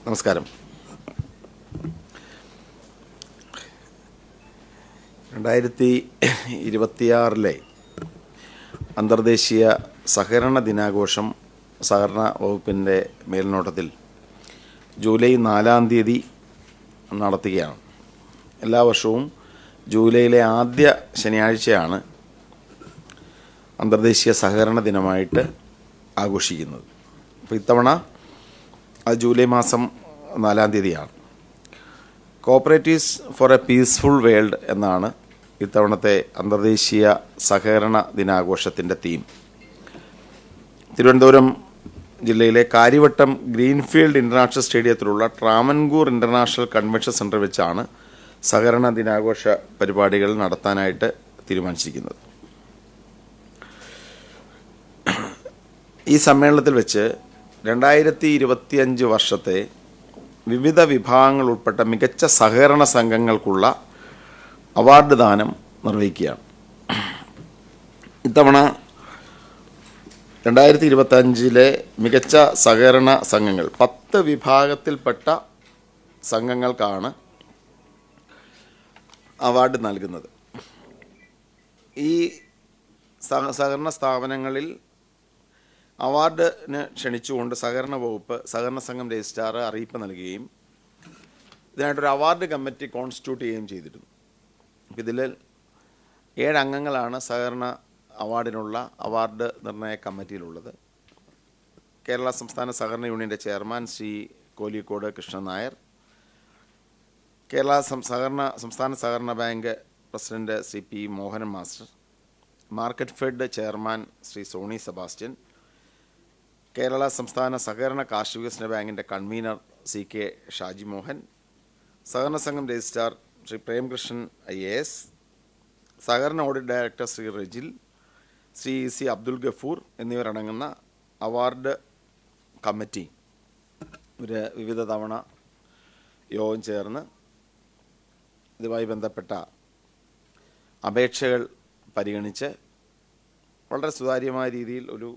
നമസ്കാരം. 2026 അന്തർദേശീയ സഹകരണ ദിനാഘോഷം സഹകരണ വകുപ്പിൻ്റെ മേൽനോട്ടത്തിൽ ജൂലൈ 4 നടത്തുകയാണ്. എല്ലാ വർഷവും ജൂലൈയിലെ ആദ്യ ശനിയാഴ്ചയാണ് അന്തർദേശീയ സഹകരണ ദിനമായിട്ട് ആഘോഷിക്കുന്നത്. അപ്പോൾ ഇത്തവണ അത് ജൂലൈ മാസം 4 cooperatives for a peaceful world എന്നാണ് ഇത്തവണത്തെ അന്തർദേശീയ സഹകരണ ദിനാഘോഷത്തിൻ്റെ തീം. തിരുവനന്തപുരം ജില്ലയിലെ കാര്യവട്ടം ഗ്രീൻഫീൽഡ് ഇൻ്റർനാഷണൽ സ്റ്റേഡിയത്തിലുള്ള ട്രാവൻകൂർ ഇൻ്റർനാഷണൽ കൺവെൻഷൻ സെൻറ്റർ വെച്ചാണ് സഹകരണ ദിനാഘോഷ പരിപാടികൾ നടത്താനായിട്ട് തീരുമാനിച്ചിരിക്കുന്നത്. ഈ സമ്മേളനത്തിൽ വെച്ച് 2025 വർഷത്തെ വിവിധ വിഭാഗങ്ങൾ ഉൾപ്പെട്ട മികച്ച സഹകരണ സംഘങ്ങൾക്കുള്ള അവാർഡ് ദാനം നിർവഹിക്കുകയാണ്. ഇത്തവണ 2025 മികച്ച സഹകരണ സംഘങ്ങൾ 10 വിഭാഗത്തിൽപ്പെട്ട സംഘങ്ങൾക്കാണ് അവാർഡ് നൽകുന്നത്. ഈ സഹകരണ സ്ഥാപനങ്ങളിൽ അവാർഡിന് ക്ഷണിച്ചുകൊണ്ട് സഹകരണ വകുപ്പ് സഹകരണ സംഘം രജിസ്ട്രാർ അറിയിപ്പ് നൽകുകയും ഇതിനായിട്ടൊരു അവാർഡ് കമ്മിറ്റി കോൺസ്റ്റിറ്റ്യൂട്ട് ചെയ്യുകയും ചെയ്തിരുന്നു. ഇതിൽ 7 അംഗങ്ങളാണ് സഹകരണ അവാർഡിനുള്ള അവാർഡ് നിർണയ കമ്മിറ്റിയിലുള്ളത്. കേരള സംസ്ഥാന സഹകരണ യൂണിയൻ്റെ ചെയർമാൻ ശ്രീ കോലിക്കോട് കൃഷ്ണൻ നായർ, കേരള സംസ്ഥാന സഹകരണ bank president Shri P Mohanan master, market fed chairman Shri Soni Sebastian, Kerala സംസ്ഥാന സഹകരണ കാർഷിക വികസന ബാങ്കിൻ്റെ convener C K Shaji Mohan, സഹകരണ സംഘം രജിസ്ട്രാർ ശ്രീ പ്രേംകൃഷ്ണൻ IAS, സഹകരണ audit director Shri Rejil, Shri C Abdul Gafoor എന്നിവരടങ്ങുന്ന അവാർഡ് കമ്മിറ്റി വിവിധ തവണ യോഗം ചേർന്ന് ഇതുമായി ബന്ധപ്പെട്ട അപേക്ഷകൾ പരിഗണിച്ച് വളരെ സുതാര്യമായ രീതിയിൽ ഒരു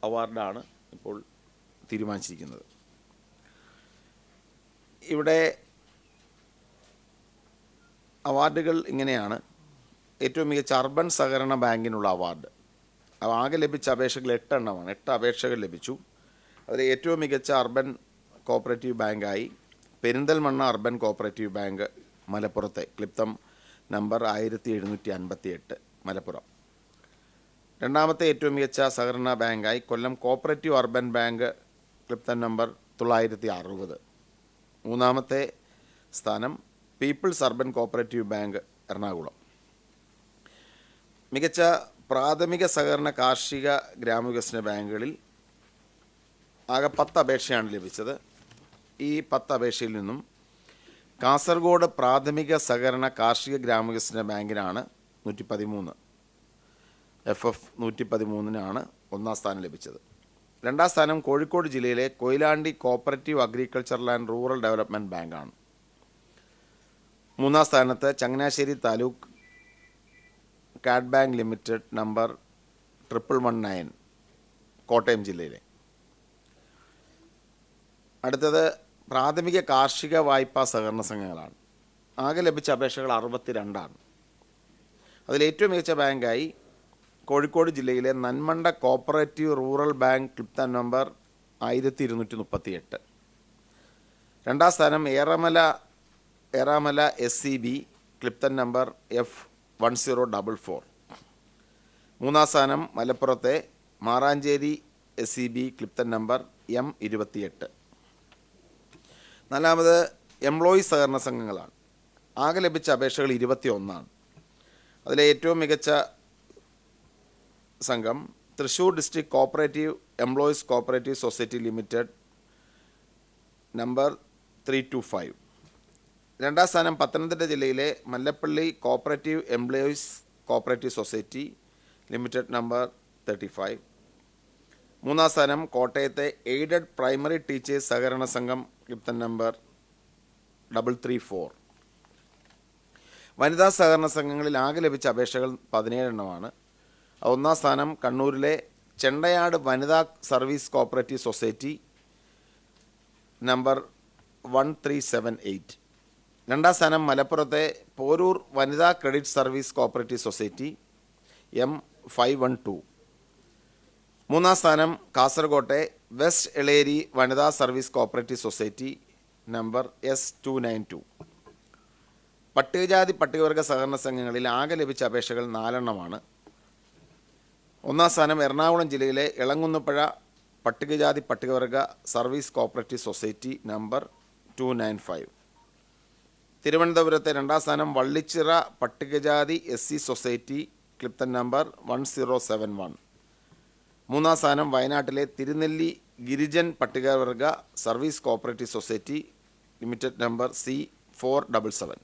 അവാർഡാണ് ഇപ്പോൾ തീരുമാനിച്ചിരിക്കുന്നത്. ഇവിടെ അവാർഡുകൾ ഇങ്ങനെയാണ്. ഏറ്റവും മികച്ച അർബൻ സഹകരണ ബാങ്കിനുള്ള അവാർഡ്, ആകെ ലഭിച്ച അപേക്ഷകൾ 8 എണ്ണമാണ്. 8 അപേക്ഷകൾ ലഭിച്ചു. അതിൽ ഏറ്റവും മികച്ച അർബൻ കോഓപ്പറേറ്റീവ് ബാങ്കായി പെരിന്തൽമണ്ണ അർബൻ കോഓപ്പറേറ്റീവ് ബാങ്ക് മലപ്പുറത്തെ ക്ലിപ്തം നമ്പർ 1758 മലപ്പുറം. രണ്ടാമത്തെ ഏറ്റവും മികച്ച സഹകരണ ബാങ്കായി കൊല്ലം കോഓപ്പറേറ്റീവ് അർബൻ ബാങ്ക് ക്ലിപ്തം നമ്പർ 960. മൂന്നാമത്തെ സ്ഥാനം people's urban cooperative bank Ernakulam. മികച്ച പ്രാഥമിക സഹകരണ കാർഷിക ഗ്രാമവികസന ബാങ്കുകളിൽ ആകെ 10 അപേക്ഷയാണ് ലഭിച്ചത്. ഈ 10 അപേക്ഷയിൽ നിന്നും കാസർഗോഡ് പ്രാഥമിക സഹകരണ കാർഷിക ഗ്രാമവികസന ബാങ്കിനാണ് 113, FF 113 ഒന്നാം സ്ഥാനം ലഭിച്ചത്. രണ്ടാം സ്ഥാനം കോഴിക്കോട് ജില്ലയിലെ Koyilandy cooperative agricultural and rural development ബാങ്കാണ്. മൂന്നാം സ്ഥാനത്ത് Changanassery taluk card bank limited number 1119 Kottayam ജില്ലയിലെ. അടുത്തത് പ്രാഥമിക കാർഷിക വായ്പാ സഹകരണ സംഘങ്ങളാണ്. ആകെ ലഭിച്ച അപേക്ഷകൾ 62. അതിൽ ഏറ്റവും മികച്ച ബാങ്കായി കോഴിക്കോട് ജില്ലയിലെ നന്മണ്ട കോഓപ്പറേറ്റീവ് റൂറൽ ബാങ്ക് ക്ലിപ്തം നമ്പർ 1238. രണ്ടാം സ്ഥാനം ഏറാമല SCB ക്ലിപ്തം നമ്പർ F1044. മൂന്നാം സ്ഥാനം മലപ്പുറത്തെ മാറാഞ്ചേരി SCB ക്ലിപ്തം നമ്പർ M28. നാലാമത് എംപ്ലോയീസ് സഹകരണ സംഘങ്ങളാണ്. ആകെ ലഭിച്ച അപേക്ഷകൾ 21. അതിലെ ഏറ്റവും മികച്ച സംഘം Thrissur district cooperative employees cooperative society limited number 325. രണ്ടാം സ്ഥാനം പത്തനംതിട്ട ജില്ലയിലെ Mallappally cooperative employees cooperative society limited number 35. മൂന്നാം സ്ഥാനം കോട്ടയത്തെ എയ്ഡഡ് പ്രൈമറി ടീച്ചേഴ്സ് സഹകരണ സംഘം ക്ലിപ്തം നമ്പർ 334. വനിതാ സഹകരണ സംഘങ്ങളിൽ ആകെ ലഭിച്ച അപേക്ഷകൾ 17. ഒന്നാം സ്ഥാനം കണ്ണൂരിലെ ചെണ്ടയാട് വനിതാ സർവീസ് കോഓപ്പറേറ്റീവ് സൊസൈറ്റി നമ്പർ 1378. രണ്ടാം സ്ഥാനം മലപ്പുറത്തെ പോരൂർ വനിതാ credit service cooperative society M512. മൂന്നാം സ്ഥാനം കാസർകോട്ടെ വെസ്റ്റ് എളേരി വനിതാ service cooperative society number S292. പട്ടികജാതി പട്ടികവർഗ സഹകരണ സംഘങ്ങളിൽ ആകെ ലഭിച്ച അപേക്ഷകൾ 4 ഒന്നാം സ്ഥാനം എറണാകുളം ജില്ലയിലെ ഇളങ്കുന്നുപ്പുഴ പട്ടികജാതി പട്ടികവർഗ സർവീസ് കോപ്പറേറ്റീവ് സൊസൈറ്റി നമ്പർ 295. തിരുവനന്തപുരത്തെ രണ്ടാം സ്ഥാനം വള്ളിച്ചിറ പട്ടികജാതി SC സൊസൈറ്റി ക്ലിപ്തൻ നമ്പർ 1071. മൂന്നാം സ്ഥാനം വയനാട്ടിലെ തിരുനെല്ലി ഗിരിജൻ പട്ടികവർഗ service cooperative society limited number C477.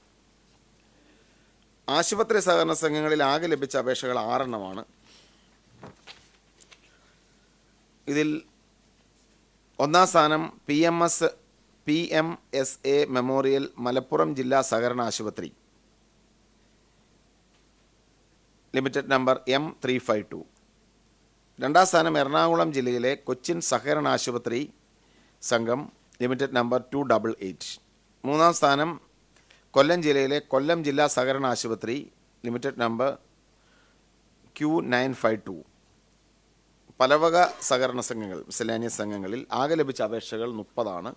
ആശുപത്രി സഹകരണ സംഘങ്ങളിൽ ആകെ ലഭിച്ച അപേക്ഷകൾ 6 ഇതിൽ ഒന്നാം സ്ഥാനം PMSA മെമ്മോറിയൽ മലപ്പുറം ജില്ലാ സഹകരണ ആശുപത്രി ലിമിറ്റഡ് നമ്പർ M352. രണ്ടാം സ്ഥാനം എറണാകുളം ജില്ലയിലെ കൊച്ചിൻ സഹകരണ ആശുപത്രി സംഘം ലിമിറ്റഡ് നമ്പർ 288. മൂന്നാം സ്ഥാനം കൊല്ലം ജില്ലയിലെ കൊല്ലം ജില്ലാ സഹകരണ ആശുപത്രി ലിമിറ്റഡ് നമ്പർ Q952. പലവക സഹകരണ സംഘങ്ങൾ മിസലേനിയസ് സംഘങ്ങളിൽ ആകെ ലഭിച്ച അപേക്ഷകൾ 30.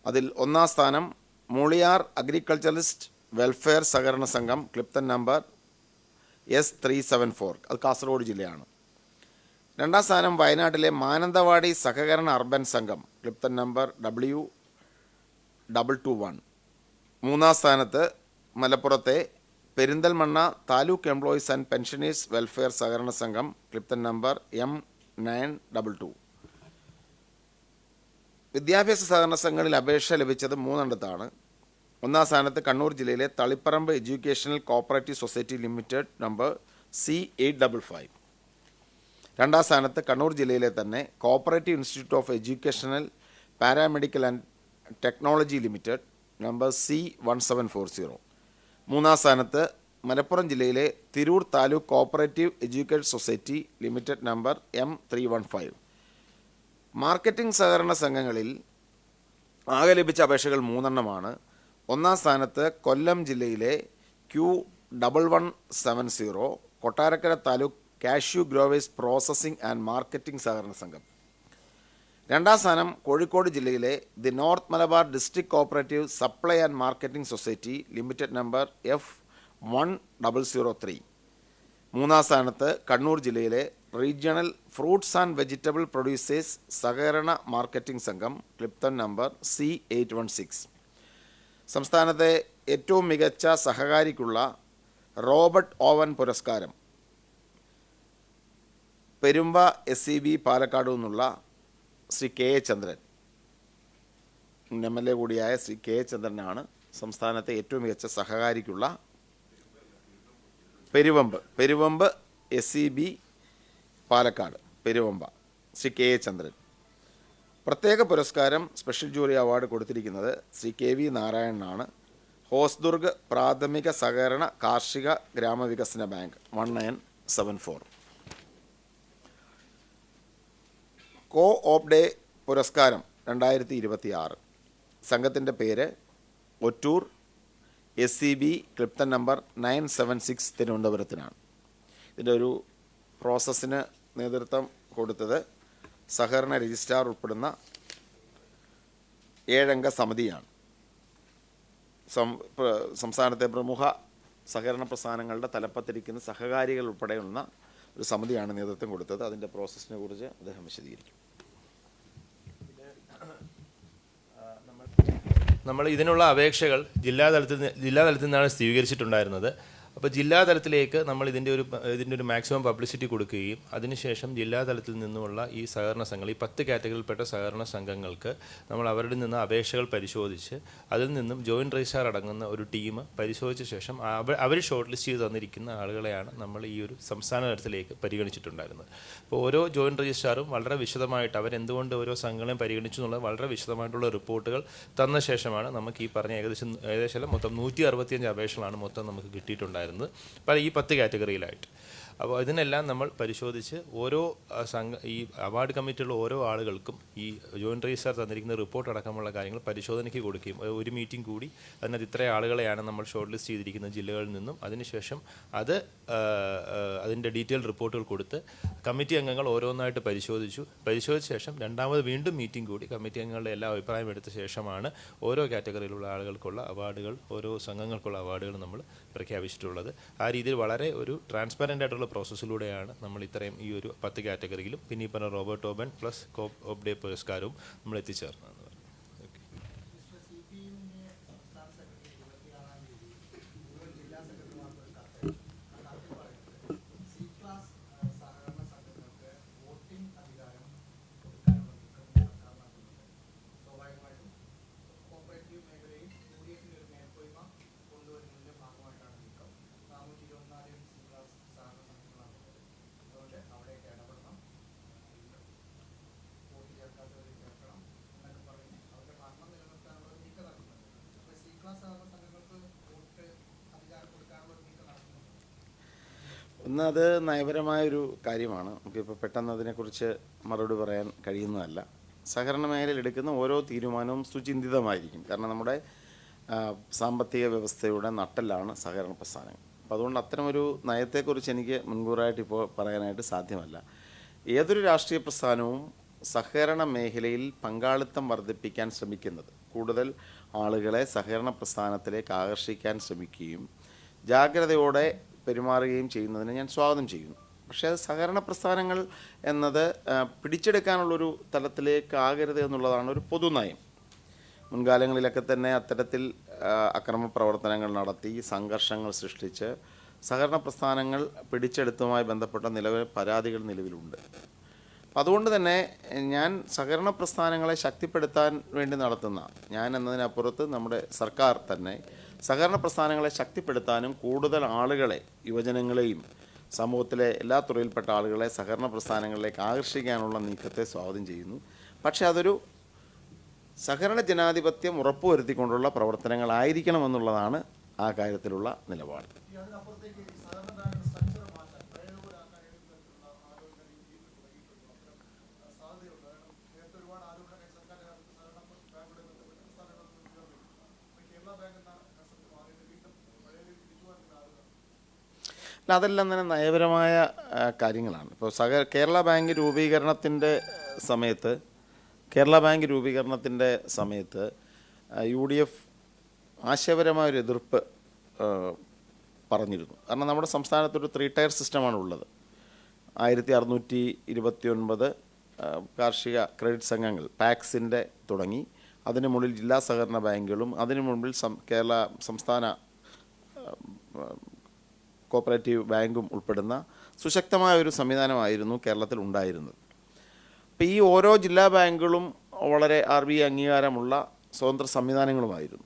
അതിൽ ഒന്നാം സ്ഥാനം മൂളിയാർ അഗ്രികൾച്ചറിസ്റ്റ് വെൽഫെയർ സഹകരണ സംഘം ക്ലിപ്തൻ നമ്പർ S374, അത് കാസർഗോഡ് ജില്ലയാണ്. രണ്ടാം സ്ഥാനം വയനാട്ടിലെ മാനന്തവാടി സഹകരണ അർബൻ സംഘം ക്ലിപ്തൻ നമ്പർ W221. മൂന്നാം സ്ഥാനത്ത് മലപ്പുറത്തെ Perinthalmanna taluk employees and pensioners welfare സഹകരണ സംഘം ക്ലിപ്തൻ നമ്പർ M922. വിദ്യാഭ്യാസ സഹകരണ സംഘങ്ങളിൽ അപേക്ഷ ലഭിച്ചത് 3 ഒന്നാം സ്ഥാനത്ത് കണ്ണൂർ ജില്ലയിലെ Taliparamba educational cooperative society limited number C855. രണ്ടാം സ്ഥാനത്ത് കണ്ണൂർ ജില്ലയിലെ തന്നെ cooperative institute of educational paramedical and technology limited number C1740. മൂന്നാം സ്ഥാനത്ത് മലപ്പുറം ജില്ലയിലെ Tirur taluk cooperative education society limited number M315. Marketing സഹകരണ സംഘങ്ങളിൽ ആകെ ലഭിച്ച അപേക്ഷകൾ 3 ഒന്നാം സ്ഥാനത്ത് കൊല്ലം ജില്ലയിലെ Q1170 Kottarakkara taluk cashew growers processing and marketing സഹകരണ സംഘം. രണ്ടാം സ്ഥാനം കോഴിക്കോട് ജില്ലയിലെ the north Malabar district cooperative supply and marketing society limited number F1003. മൂന്നാം സ്ഥാനത്ത് കണ്ണൂർ ജില്ലയിലെ regional fruits and vegetable producers സഹകരണ മാർക്കറ്റിംഗ് സംഘം ക്ലിപ്തൻ നമ്പർ C816. സംസ്ഥാനത്തെ ഏറ്റവും മികച്ച സഹകാരിക്കുള്ള റോബർട്ട് ഓവൻ പുരസ്കാരം പെരുമ്പ SEB പാലക്കാട് നിന്നുള്ള ശ്രീ KA ചന്ദ്രൻ, MLA കൂടിയായ ശ്രീ KA ചന്ദ്രനാണ് സംസ്ഥാനത്തെ ഏറ്റവും മികച്ച സഹകാരിക്കുള്ള പെരുവമ്പ് SEB പാലക്കാട് പെരുവമ്പ ശ്രീ KA ചന്ദ്രൻ. പ്രത്യേക പുരസ്കാരം സ്പെഷ്യൽ ജൂറി അവാർഡ് കൊടുത്തിരിക്കുന്നത് ശ്രീ KV നാരായണനാണ്. ഹോസ്ദുർഗ് പ്രാഥമിക സഹകരണ കാർഷിക ഗ്രാമവികസന ബാങ്ക് 1974. കോ ഓപ്പ് ഡേ പുരസ്കാരം 2026. സംഘത്തിൻ്റെ പേര് ഒറ്റൂർ SEB ക്ലിപ്തൻ നമ്പർ 976 തിരുവനന്തപുരത്തിനാണ്. ഇതിൻ്റെ ഒരു പ്രോസസ്സിന് നേതൃത്വം കൊടുത്തത് സഹകരണ രജിസ്ട്രാർ ഉൾപ്പെടുന്ന 7 അംഗ സമിതിയാണ്. സംസ്ഥാനത്തെ പ്രമുഖ സഹകരണ പ്രസ്ഥാനങ്ങളുടെ തലപ്പത്തിരിക്കുന്ന സഹകാരികൾ ഉൾപ്പെടെയുള്ള ഒരു സമിതിയാണ് നേതൃത്വം കൊടുത്തത്. അതിൻ്റെ പ്രോസസ്സിനെ കുറിച്ച് അദ്ദേഹം വിശദീകരിക്കും. നമ്മൾ ഇതിനുള്ള അപേക്ഷകൾ ജില്ലാതലത്തിൽ നിന്നാണ് സ്വീകരിച്ചിട്ടുണ്ടായിരുന്നത്. അപ്പോൾ ജില്ലാതലത്തിലേക്ക് നമ്മൾ ഇതിൻ്റെ ഒരു മാക്സിമം പബ്ലിസിറ്റി കൊടുക്കുകയും അതിനുശേഷം ജില്ലാതലത്തിൽ നിന്നുമുള്ള ഈ സഹകരണ സംഘങ്ങൾ, ഈ 10 കാറ്റഗറിയിൽപ്പെട്ട സഹകരണ സംഘങ്ങൾക്ക് നമ്മൾ അവരുടെ നിന്ന് അപേക്ഷകൾ പരിശോധിച്ച് അതിൽ നിന്നും ജോയിൻറ്റ് രജിസ്ട്രാർ അടങ്ങുന്ന ഒരു ടീം പരിശോധിച്ച ശേഷം അവർ ഷോർട്ട് ലിസ്റ്റ് ചെയ്ത് തന്നിരിക്കുന്ന ആളുകളെയാണ് നമ്മൾ ഈ ഒരു സംസ്ഥാന തലത്തിലേക്ക് പരിഗണിച്ചിട്ടുണ്ടായിരുന്നത്. അപ്പോൾ ഓരോ ജോയിൻറ്റ് രജിസ്ട്രാറും വളരെ വിശദമായിട്ട് അവരെന്തുകൊണ്ട് ഓരോ സംഘങ്ങളെയും പരിഗണിച്ചു എന്നുള്ളത് വളരെ വിശദമായിട്ടുള്ള റിപ്പോർട്ടുകൾ തന്ന ശേഷമാണ് നമുക്ക് ഈ പറഞ്ഞ ഏകദേശം മൊത്തം 165 അപേക്ഷകളാണ് മൊത്തം നമുക്ക് കിട്ടിയിട്ടുണ്ടായിരുന്നത്. അപ്പോൾ ഈ 10 കാറ്റഗറിയിലായിട്ട് അപ്പോൾ ഇതിനെല്ലാം നമ്മൾ പരിശോധിച്ച് ഓരോ ഈ അവാർഡ് കമ്മിറ്റിയുള്ള ഓരോ ആളുകൾക്കും ഈ ജോയിൻറ്റ് രജിസ്ട്രാർ തന്നിരിക്കുന്ന റിപ്പോർട്ട് അടക്കമുള്ള കാര്യങ്ങൾ പരിശോധനയ്ക്ക് കൊടുക്കുകയും ഒരു മീറ്റിംഗ് കൂടി അതിനകത്ത് ഇത്ര ആളുകളെയാണ് നമ്മൾ ഷോർട്ട് ലിസ്റ്റ് ചെയ്തിരിക്കുന്ന ജില്ലകളിൽ നിന്നും അതിനുശേഷം അതിൻ്റെ ഡീറ്റെയിൽ റിപ്പോർട്ടുകൾ കൊടുത്ത് കമ്മിറ്റി അംഗങ്ങൾ ഓരോന്നായിട്ട് പരിശോധിച്ച ശേഷം രണ്ടാമത് വീണ്ടും മീറ്റിംഗ് കൂടി കമ്മിറ്റി അംഗങ്ങളുടെ എല്ലാ അഭിപ്രായം എടുത്ത ശേഷമാണ് ഓരോ കാറ്റഗറിയിലുള്ള ആളുകൾക്കുള്ള അവാർഡുകൾ ഓരോ സംഘങ്ങൾക്കുള്ള അവാർഡുകൾ നമ്മൾ പ്രഖ്യാപിച്ചിട്ടുള്ളത്. ആ രീതിയിൽ വളരെ ഒരു ട്രാൻസ്പെറൻ്റ് ആയിട്ടുള്ള പ്രോസസ്സിലൂടെയാണ് നമ്മൾ ഇത്രയും ഈ ഒരു 10 കാറ്റഗറിയിലും പിന്നെ ഈ പറഞ്ഞ Robert Owen plus coop of day പുരസ്കാരവും നമ്മൾ എത്തിച്ചേർന്നതെന്ന് പറഞ്ഞു. ഒന്ന് അത് നയപരമായൊരു കാര്യമാണ്. നമുക്കിപ്പോൾ പെട്ടെന്ന് അതിനെക്കുറിച്ച് മറുപടി പറയാൻ കഴിയുന്നതല്ല. സഹകരണ മേഖലയിൽ എടുക്കുന്ന ഓരോ തീരുമാനവും സുചിന്തിതമായിരിക്കും. കാരണം നമ്മുടെ സാമ്പത്തിക വ്യവസ്ഥയുടെ നട്ടെല്ലാണ് സഹകരണ പ്രസ്ഥാനങ്ങൾ. അപ്പോൾ അതുകൊണ്ട് അത്തരമൊരു നയത്തെക്കുറിച്ച് എനിക്ക് മുൻകൂറായിട്ട് ഇപ്പോൾ പറയാനായിട്ട് സാധ്യമല്ല. ഏതൊരു രാഷ്ട്രീയ പ്രസ്ഥാനവും സഹകരണ മേഖലയിൽ പങ്കാളിത്തം വർദ്ധിപ്പിക്കാൻ ശ്രമിക്കുന്നത്, കൂടുതൽ ആളുകളെ സഹകരണ പ്രസ്ഥാനത്തിലേക്ക് ആകർഷിക്കാൻ ശ്രമിക്കുകയും ജാഗ്രതയോടെ പെരുമാറുകയും ചെയ്യുന്നതിനെ ഞാൻ സ്വാഗതം ചെയ്യുന്നു. പക്ഷേ അത് സഹകരണ പ്രസ്ഥാനങ്ങൾ എന്നത് പിടിച്ചെടുക്കാനുള്ളൊരു തലത്തിലേക്കാകരുത് എന്നുള്ളതാണ് ഒരു പൊതുനയം. മുൻകാലങ്ങളിലൊക്കെ തന്നെ അത്തരത്തിൽ അക്രമ പ്രവർത്തനങ്ങൾ നടത്തി സംഘർഷങ്ങൾ സൃഷ്ടിച്ച് സഹകരണ പ്രസ്ഥാനങ്ങൾ പിടിച്ചെടുത്തതുമായി ബന്ധപ്പെട്ട പരാതികൾ നിലവിലുണ്ട്. അപ്പം അതുകൊണ്ട് തന്നെ ഞാൻ സഹകരണ പ്രസ്ഥാനങ്ങളെ ശക്തിപ്പെടുത്താൻ വേണ്ടി നടത്തുന്ന, ഞാൻ എന്നതിനപ്പുറത്ത് നമ്മുടെ സർക്കാർ തന്നെ സഹകരണ പ്രസ്ഥാനങ്ങളെ ശക്തിപ്പെടുത്താനും കൂടുതൽ ആളുകളെ, യുവജനങ്ങളെയും സമൂഹത്തിലെ എല്ലാ തുറയിൽപ്പെട്ട ആളുകളെ സഹകരണ പ്രസ്ഥാനങ്ങളിലേക്ക് ആകർഷിക്കാനുള്ള നീക്കത്തെ സ്വാഗതം ചെയ്യുന്നു. പക്ഷേ അതൊരു സഹകരണ ജനാധിപത്യം ഉറപ്പുവരുത്തിക്കൊണ്ടുള്ള പ്രവർത്തനങ്ങളായിരിക്കണമെന്നുള്ളതാണ് ആ കാര്യത്തിലുള്ള നിലപാട്. അതെല്ലാം തന്നെ നയപരമായ കാര്യങ്ങളാണ്. ഇപ്പോൾ കേരള ബാങ്ക് രൂപീകരണത്തിൻ്റെ സമയത്ത് UDF ആശയപരമായൊരു എതിർപ്പ് പറഞ്ഞിരുന്നു. കാരണം നമ്മുടെ സംസ്ഥാനത്തൊരു 3 ടയർ സിസ്റ്റമാണ് ഉള്ളത്. 1629 കാർഷിക ക്രെഡിറ്റ് സംഘങ്ങൾ പാക്സിൻ്റെ തുടങ്ങി, അതിന് മുകളിൽ ജില്ലാ സഹകരണ ബാങ്കുകളും അതിന് മുമ്പിൽ കേരള സംസ്ഥാന കോപ്പറേറ്റീവ് ബാങ്കും ഉൾപ്പെടുന്ന സുശക്തമായ ഒരു സംവിധാനമായിരുന്നു കേരളത്തിൽ ഉണ്ടായിരുന്നത്. അപ്പോൾ ഈ ഓരോ ജില്ലാ ബാങ്കുകളും വളരെ RBI അംഗീകാരമുള്ള സ്വതന്ത്ര സംവിധാനങ്ങളുമായിരുന്നു.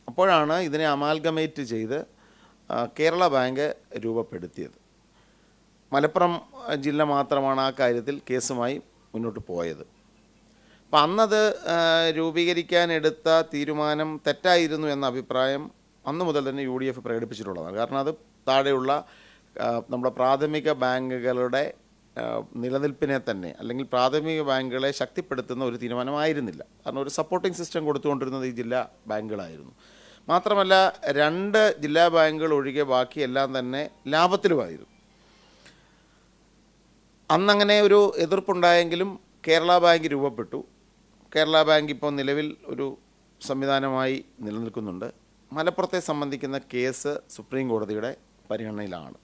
അപ്പോഴാണ് ഇതിനെ അമാൽഗമേറ്റ് ചെയ്ത് കേരള ബാങ്ക് രൂപപ്പെടുത്തിയത്. മലപ്പുറം ജില്ല മാത്രമാണ് ആ കാര്യത്തിൽ കേസുമായി മുന്നോട്ട് പോയത്. അപ്പം അന്നത് രൂപീകരിക്കാനെടുത്ത തീരുമാനം തെറ്റായിരുന്നു എന്ന അഭിപ്രായം അന്ന് മുതൽ തന്നെ UDF പ്രകടിപ്പിച്ചിട്ടുള്ളതാണ്. കാരണം അത് താഴെയുള്ള നമ്മുടെ പ്രാഥമിക ബാങ്കുകളുടെ നിലനിൽപ്പിനെ തന്നെ, അല്ലെങ്കിൽ പ്രാഥമിക ബാങ്കുകളെ ശക്തിപ്പെടുത്തുന്ന ഒരു തീരുമാനമായിരുന്നില്ല. കാരണം ഒരു സപ്പോർട്ടിംഗ് സിസ്റ്റം കൊടുത്തുകൊണ്ടിരുന്നത് ഈ ജില്ലാ ബാങ്കുകളായിരുന്നു. മാത്രമല്ല 2 ജില്ലാ ബാങ്കുകൾ ഒഴികെ ബാക്കിയെല്ലാം തന്നെ ലാഭത്തിലുമായിരുന്നു. അന്നങ്ങനെ ഒരു എതിർപ്പുണ്ടായെങ്കിലും കേരള ബാങ്ക് രൂപപ്പെട്ടു. കേരള ബാങ്ക് ഇപ്പോൾ നിലവിൽ ഒരു സംവിധാനമായി നിലനിൽക്കുന്നുണ്ട്. മലപ്പുറത്തെ സംബന്ധിക്കുന്ന കേസ് സുപ്രീം കോടതിയുടെ പരിഗണനയിലാണ്.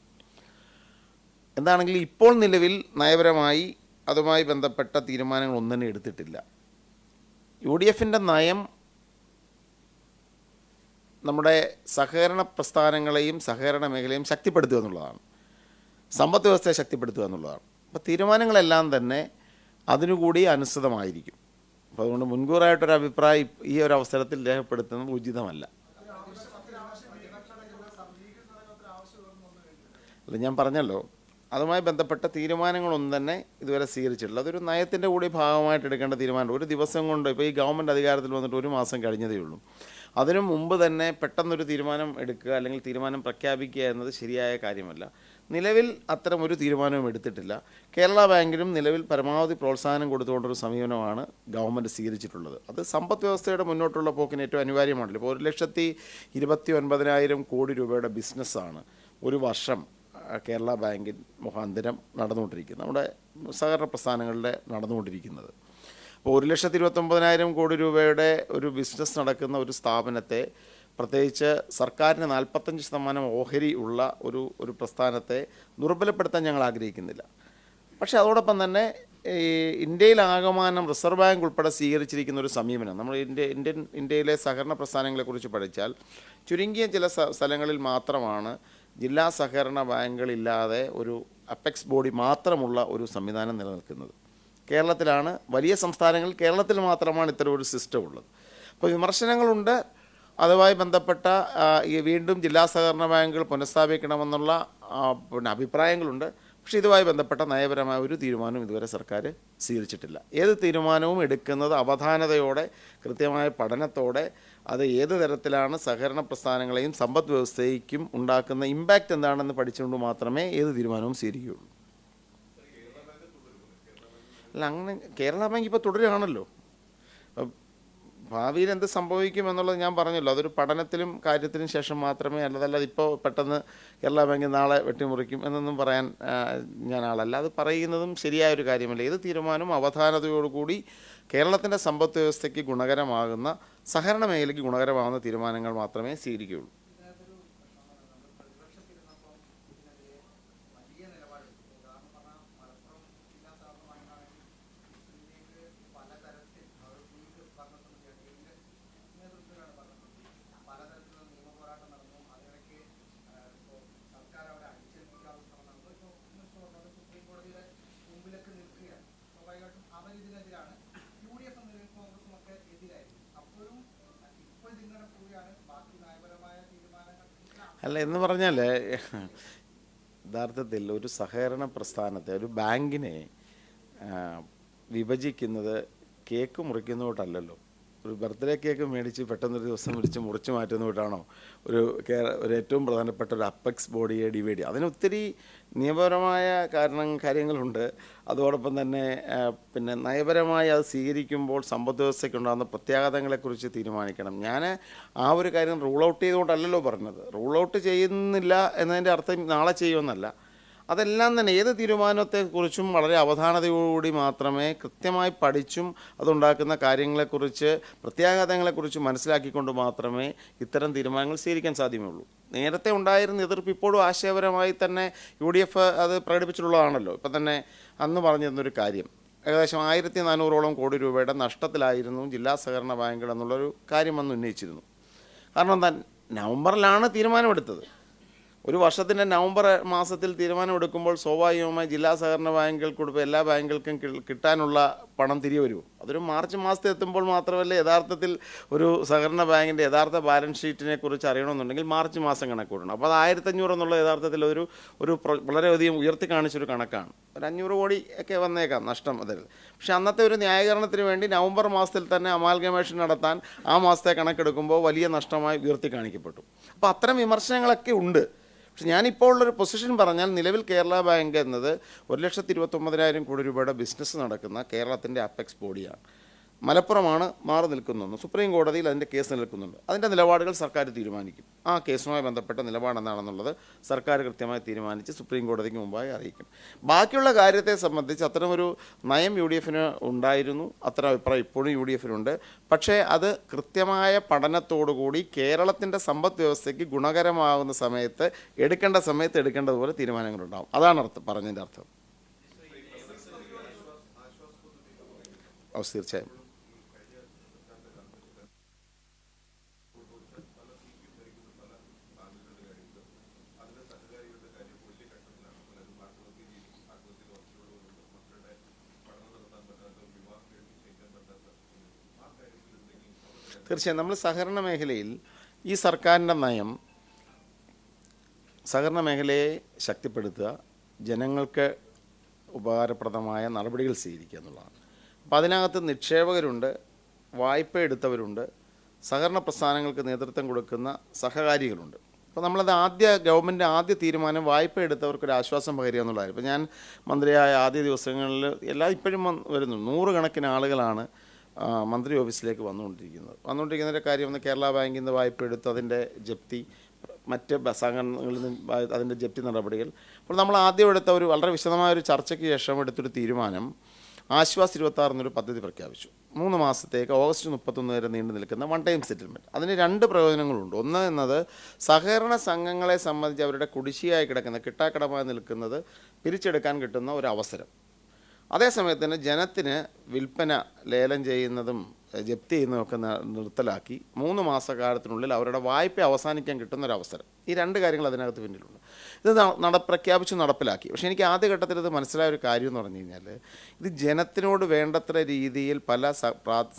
എന്താണെങ്കിലും ഇപ്പോൾ നിലവിൽ നയപരമായി അതുമായി ബന്ധപ്പെട്ട തീരുമാനങ്ങൾ ഒന്നും തന്നെ എടുത്തിട്ടില്ല. UDFൻ്റെ നയം നമ്മുടെ സഹകരണ പ്രസ്ഥാനങ്ങളെയും സഹകരണ മേഖലയും ശക്തിപ്പെടുത്തുക എന്നുള്ളതാണ്, സമ്പദ് വ്യവസ്ഥയെ ശക്തിപ്പെടുത്തുക എന്നുള്ളതാണ്. അപ്പോൾ തീരുമാനങ്ങളെല്ലാം തന്നെ അതിനുകൂടി അനുസൃതമായിരിക്കും. അപ്പോൾ അതുകൊണ്ട് മുൻകൂറായിട്ടൊരു അഭിപ്രായം ഈ ഒരു അവസരത്തിൽ രേഖപ്പെടുത്തുന്നത് ഉചിതമല്ല. അല്ല, ഞാൻ പറഞ്ഞല്ലോ, അതുമായി ബന്ധപ്പെട്ട തീരുമാനങ്ങളൊന്നും തന്നെ ഇതുവരെ സ്വീകരിച്ചിട്ടില്ല. അതൊരു നയത്തിൻ്റെ കൂടി ഭാഗമായിട്ട് എടുക്കേണ്ട തീരുമാനം. ഒരു ദിവസം കൊണ്ട്, ഇപ്പോൾ ഈ ഗവൺമെൻറ് അധികാരത്തിൽ വന്നിട്ട് 1 മാസം കഴിഞ്ഞതേ ഉള്ളൂ. അതിനു മുമ്പ് തന്നെ പെട്ടെന്നൊരു തീരുമാനം എടുക്കുക അല്ലെങ്കിൽ തീരുമാനം പ്രഖ്യാപിക്കുക എന്നത് ശരിയായ കാര്യമല്ല. നിലവിൽ അത്തരം ഒരു തീരുമാനവും എടുത്തിട്ടില്ല. കേരള ബാങ്കിലും നിലവിൽ പരമാവധി പ്രോത്സാഹനം കൊടുത്തുകൊണ്ടൊരു സമീപനമാണ് ഗവൺമെൻറ് സ്വീകരിച്ചിട്ടുള്ളത്. അത് സമ്പദ് വ്യവസ്ഥയുടെ മുന്നോട്ടുള്ള പോക്കിന് ഏറ്റവും അനിവാര്യമാണല്ലോ. ഇപ്പോൾ 1,29,000 കോടി രൂപയുടെ ബിസിനസ്സാണ് ഒരു വർഷം കേരള ബാങ്കിൻ മുഖാന്തരം നടന്നുകൊണ്ടിരിക്കുന്നത്, നമ്മുടെ സഹകരണ പ്രസ്ഥാനങ്ങളുടെ നടന്നുകൊണ്ടിരിക്കുന്നത്. അപ്പോൾ 1,29,000 കോടി രൂപയുടെ ഒരു ബിസിനസ് നടക്കുന്ന ഒരു സ്ഥാപനത്തെ, പ്രത്യേകിച്ച് സർക്കാരിന് 45% ഓഹരി ഉള്ള ഒരു പ്രസ്ഥാനത്തെ ദുർബലപ്പെടുത്താൻ ഞങ്ങൾ ആഗ്രഹിക്കുന്നില്ല. പക്ഷേ അതോടൊപ്പം തന്നെ ഈ ഇന്ത്യയിലാകമാനം റിസർവ് ബാങ്ക് ഉൾപ്പെടെ സ്വീകരിച്ചിരിക്കുന്ന ഒരു സമീപനം, നമ്മൾ ഇന്ത്യയിലെ സഹകരണ പ്രസ്ഥാനങ്ങളെക്കുറിച്ച് പഠിച്ചാൽ ചുരുങ്ങിയ ചില സ്ഥലങ്ങളിൽ മാത്രമാണ് ജില്ലാ സഹകരണ ബാങ്കുകളില്ലാതെ ഒരു അപ്പെക്സ് ബോഡി മാത്രമുള്ള ഒരു സംവിധാനം നിലനിൽക്കുന്നത്. കേരളത്തിലാണ്, വലിയ സംസ്ഥാനങ്ങളിൽ കേരളത്തിൽ മാത്രമാണ് ഇത്തരം ഒരു സിസ്റ്റം ഉള്ളത്. അപ്പോൾ വിമർശനങ്ങളുണ്ട്. അതുമായി ബന്ധപ്പെട്ട വീണ്ടും ജില്ലാ സഹകരണ ബാങ്കുകൾ പുനഃസ്ഥാപിക്കണമെന്നുള്ള അഭിപ്രായങ്ങളുണ്ട്. പക്ഷേ ഇതുമായി ബന്ധപ്പെട്ട നയപരമായ ഒരു തീരുമാനവും ഇതുവരെ സർക്കാർ സ്വീകരിച്ചിട്ടില്ല. ഏത് തീരുമാനവും എടുക്കുന്നത് അവധാനതയോടെ, കൃത്യമായ പഠനത്തോടെ, അത് ഏത് തരത്തിലാണ് സഹകരണ പ്രസ്ഥാനങ്ങളെയും സമ്പദ് വ്യവസ്ഥയ്ക്കും ഉണ്ടാക്കുന്ന ഇമ്പാക്റ്റ് എന്താണെന്ന് പഠിച്ചുകൊണ്ട് മാത്രമേ ഏത് തീരുമാനവും സ്വീകരിക്കുകയുള്ളൂ. അല്ല, അങ്ങനെ കേരള ബാങ്ക് ഇപ്പോൾ തുടരുകയാണല്ലോ. ഭാവിയിൽ എന്ത് സംഭവിക്കും എന്നുള്ളത് ഞാൻ പറഞ്ഞല്ലോ, അതൊരു പഠനത്തിലും കാര്യത്തിനും ശേഷം മാത്രമേ, അല്ലാതെ ഇപ്പോൾ പെട്ടെന്ന് കേരള ബാങ്ക് നാളെ വെട്ടിമുറിക്കും എന്നൊന്നും പറയാൻ ഞാൻ ആളല്ല. അത് പറയുന്നതും ശരിയായൊരു കാര്യമല്ല. ഏത് തീരുമാനവും അവധാനതയോടുകൂടി കേരളത്തിൻ്റെ സമ്പദ് വ്യവസ്ഥയ്ക്ക് ഗുണകരമാകുന്ന, സഹകരണ മേഖലയ്ക്ക് ഗുണകരമാകുന്ന തീരുമാനങ്ങൾ മാത്രമേ സ്വീകരിക്കുകയുള്ളൂ. അല്ല, എന്ന് പറഞ്ഞാൽ യഥാർത്ഥത്തിൽ ഒരു സഹകരണ പ്രസ്ഥാനത്തെ, ഒരു ബാങ്കിനെ വിഭജിക്കുന്നത് കേക്ക് മുറിക്കുന്നതുകൊണ്ടല്ലല്ലോ. ഒരു ബർത്ത്ഡേ കേക്ക് മേടിച്ച് പെട്ടെന്നൊരു ദിവസം മുറിച്ച് മാറ്റുന്നതുകൊണ്ടാണോ ഒരു ഏറ്റവും പ്രധാനപ്പെട്ട ഒരു അപ്പെക്സ് ബോഡിയെ ഡിവൈഡ് ചെയ്യുക? അതിന് ഒത്തിരി നിയമപരമായ കാര്യങ്ങളുണ്ട്. അതോടൊപ്പം തന്നെ പിന്നെ നയപരമായി അത് സ്വീകരിക്കുമ്പോൾ സമ്പദ് വ്യവസ്ഥയ്ക്കുണ്ടാകുന്ന പ്രത്യാഘാതങ്ങളെക്കുറിച്ച് തീരുമാനിക്കണം. ഞാൻ ആ ഒരു കാര്യം റൂൾ ഔട്ട് ചെയ്തുകൊണ്ടല്ലല്ലോ പറഞ്ഞത്. റൂൾ ഔട്ട് ചെയ്യുന്നില്ല എന്നതിൻ്റെ അർത്ഥം നാളെ ചെയ്യുമെന്നല്ല. അതെല്ലാം തന്നെ ഏത് തീരുമാനത്തെക്കുറിച്ചും വളരെ അവധാനതയോടുകൂടി മാത്രമേ, കൃത്യമായി പഠിച്ചും അതുണ്ടാക്കുന്ന കാര്യങ്ങളെക്കുറിച്ച്, പ്രത്യാഘാതങ്ങളെക്കുറിച്ച് മനസ്സിലാക്കിക്കൊണ്ട് മാത്രമേ ഇത്തരം തീരുമാനങ്ങൾ സ്വീകരിക്കാൻ സാധ്യമേ. നേരത്തെ ഉണ്ടായിരുന്ന എതിർപ്പ് ഇപ്പോഴും ആശയപരമായി തന്നെ UDF അത് പ്രകടിപ്പിച്ചിട്ടുള്ളതാണല്ലോ. ഇപ്പം തന്നെ അന്ന് പറഞ്ഞിരുന്നൊരു കാര്യം, ഏകദേശം 1,400 കോടി രൂപയുടെ നഷ്ടത്തിലായിരുന്നു ജില്ലാ സഹകരണ ബാങ്കുകൾ എന്നുള്ളൊരു കാര്യം അന്ന് ഉന്നയിച്ചിരുന്നു. കാരണം എന്താ, നവംബറിലാണ് തീരുമാനമെടുത്തത്. ഒരു വർഷത്തിൻ്റെ നവംബർ മാസത്തിൽ തീരുമാനമെടുക്കുമ്പോൾ സ്വാഭാവികമായി ജില്ലാ സഹകരണ ബാങ്കുകൾക്കൊടുപ്പ് എല്ലാ ബാങ്കുകൾക്കും കിട്ടാനുള്ള പണം തിരികെ വരുമോ? അതൊരു മാർച്ച് മാസത്തിൽ എത്തുമ്പോൾ മാത്രമല്ലേ യഥാർത്ഥത്തിൽ ഒരു സഹകരണ ബാങ്കിൻ്റെ യഥാർത്ഥ ബാലൻസ് ഷീറ്റിനെ കുറിച്ച് അറിയണമെന്നുണ്ടെങ്കിൽ മാർച്ച് മാസം കണക്ക് കൂടണം. അപ്പോൾ അത് 1,500 എന്നുള്ള യഥാർത്ഥത്തിൽ ഒരു വളരെയധികം ഉയർത്തി കാണിച്ചൊരു കണക്കാണ്. ഒരു 500 കോടി ഒക്കെ വന്നേക്കാം നഷ്ടം അതിൽ. പക്ഷേ അന്നത്തെ ഒരു ന്യായീകരണത്തിന് വേണ്ടി നവംബർ മാസത്തിൽ തന്നെ അമാൽഗമേഷൻ നടത്താൻ ആ മാസത്തെ കണക്കെടുക്കുമ്പോൾ വലിയ നഷ്ടമായി ഉയർത്തി കാണിക്കപ്പെട്ടു. അപ്പോൾ അത്തരം വിമർശനങ്ങളൊക്കെ ഉണ്ട്. പക്ഷെ ഞാനിപ്പോൾ ഉള്ളൊരു പൊസിഷൻ പറഞ്ഞാൽ, നിലവിൽ കേരള ബാങ്ക് എന്നത് 1,29,000 കോടി രൂപയുടെ ബിസിനസ് നടക്കുന്ന കേരളത്തിൻ്റെ അപ്പെക്സ് ബോഡിയാണ്. മലപ്പുറമാണ് മാറി നിൽക്കുന്നതെന്ന് സുപ്രീം കോടതിയിൽ അതിൻ്റെ കേസ് നിൽക്കുന്നുണ്ട്. അതിൻ്റെ നിലപാടുകൾ സർക്കാർ തീരുമാനിക്കും. ആ കേസുമായി ബന്ധപ്പെട്ട നിലപാട് എന്താണെന്നുള്ളത് സർക്കാർ കൃത്യമായി തീരുമാനിച്ച് സുപ്രീം കോടതിക്ക് മുമ്പായി അറിയിക്കും. ബാക്കിയുള്ള കാര്യത്തെ സംബന്ധിച്ച് അത്തരമൊരു നയം UDF-ന് ഉണ്ടായിരുന്നു, അത്തരം അഭിപ്രായം ഇപ്പോഴും UDF-നുണ്ട്. പക്ഷേ അത് കൃത്യമായ പഠനത്തോടുകൂടി കേരളത്തിൻ്റെ സമ്പദ് വ്യവസ്ഥയ്ക്ക് ഗുണകരമാകുന്ന സമയത്ത് എടുക്കേണ്ടതുപോലെ തീരുമാനങ്ങളുണ്ടാകും. അതാണ് പറഞ്ഞതിൻ്റെ അർത്ഥം. തീർച്ചയായും. തീർച്ചയായും നമ്മൾ സഹകരണ മേഖലയിൽ ഈ സർക്കാരിൻ്റെ നയം സഹകരണ മേഖലയെ ശക്തിപ്പെടുത്തുക, ജനങ്ങൾക്ക് ഉപകാരപ്രദമായ നടപടികൾ സ്വീകരിക്കുക എന്നുള്ളതാണ്. അപ്പോൾ അതിനകത്ത് നിക്ഷേപകരുണ്ട്, വായ്പ എടുത്തവരുണ്ട്, സഹകരണ പ്രസ്ഥാനങ്ങൾക്ക് നേതൃത്വം കൊടുക്കുന്ന സഹകാരികളുണ്ട്. അപ്പോൾ നമ്മളത് ഗവൺമെൻറ് ആദ്യ തീരുമാനം വായ്പ എടുത്തവർക്കൊരു ആശ്വാസം പകരുക എന്നുള്ളതായിരുന്നു. ഇപ്പോൾ ഞാൻ മന്ത്രിയായ ആദ്യ ദിവസങ്ങളിൽ ഇപ്പോഴും വരുന്നു, 100 കണക്കിന് ആളുകളാണ് മന്ത്രി ഓഫീസിലേക്ക് വന്നുകൊണ്ടിരിക്കുന്നതിൻ്റെ കാര്യം ഒന്ന് കേരള ബാങ്കിൽ നിന്ന് വായ്പ എടുത്ത് അതിൻ്റെ ജപ്തി, മറ്റ് സംഘടനകളിൽ നിന്ന് അതിൻ്റെ ജപ്തി നടപടികൾ. അപ്പോൾ നമ്മൾ ആദ്യം എടുത്ത ഒരു വളരെ വിശദമായ ഒരു ചർച്ചയ്ക്ക് ശേഷം എടുത്തൊരു തീരുമാനം, ആശ്വാസ് 26 എന്നൊരു പദ്ധതി പ്രഖ്യാപിച്ചു. 3 മാസത്തേക്ക് ഓഗസ്റ്റ് 31 വരെ നീണ്ടു നിൽക്കുന്ന വൺ ടൈം സെറ്റിൽമെൻറ്റ്. അതിന് 2 പ്രയോജനങ്ങളുണ്ട്. ഒന്ന് എന്നത് സഹകരണ സംഘങ്ങളെ സംബന്ധിച്ച് അവരുടെ കുടിശ്ശികയായി കിടക്കുന്ന, കിട്ടാക്കടമായി നിൽക്കുന്നത് പിരിച്ചെടുക്കാൻ കിട്ടുന്ന ഒരു അവസരം. അതേസമയത്ത് തന്നെ ജനത്തിന് വിൽപ്പന, ലേലം ചെയ്യുന്നതും ജപ്തി ചെയ്യുന്നതൊക്കെ നിർത്തലാക്കി 3 മാസക്കാലത്തിനുള്ളിൽ അവരുടെ വായ്പ അവസാനിക്കാൻ കിട്ടുന്നൊരവസരം. ഈ 2 കാര്യങ്ങൾ അതിനകത്ത് പിന്നിലുണ്ട്. ഇത് പ്രഖ്യാപിച്ച് നടപ്പിലാക്കി. പക്ഷേ എനിക്ക് ആദ്യഘട്ടത്തിൽ ഇത് മനസ്സിലായ ഒരു കാര്യം എന്ന് പറഞ്ഞു കഴിഞ്ഞാൽ, ഇത് ജനത്തിനോട് വേണ്ടത്ര രീതിയിൽ പല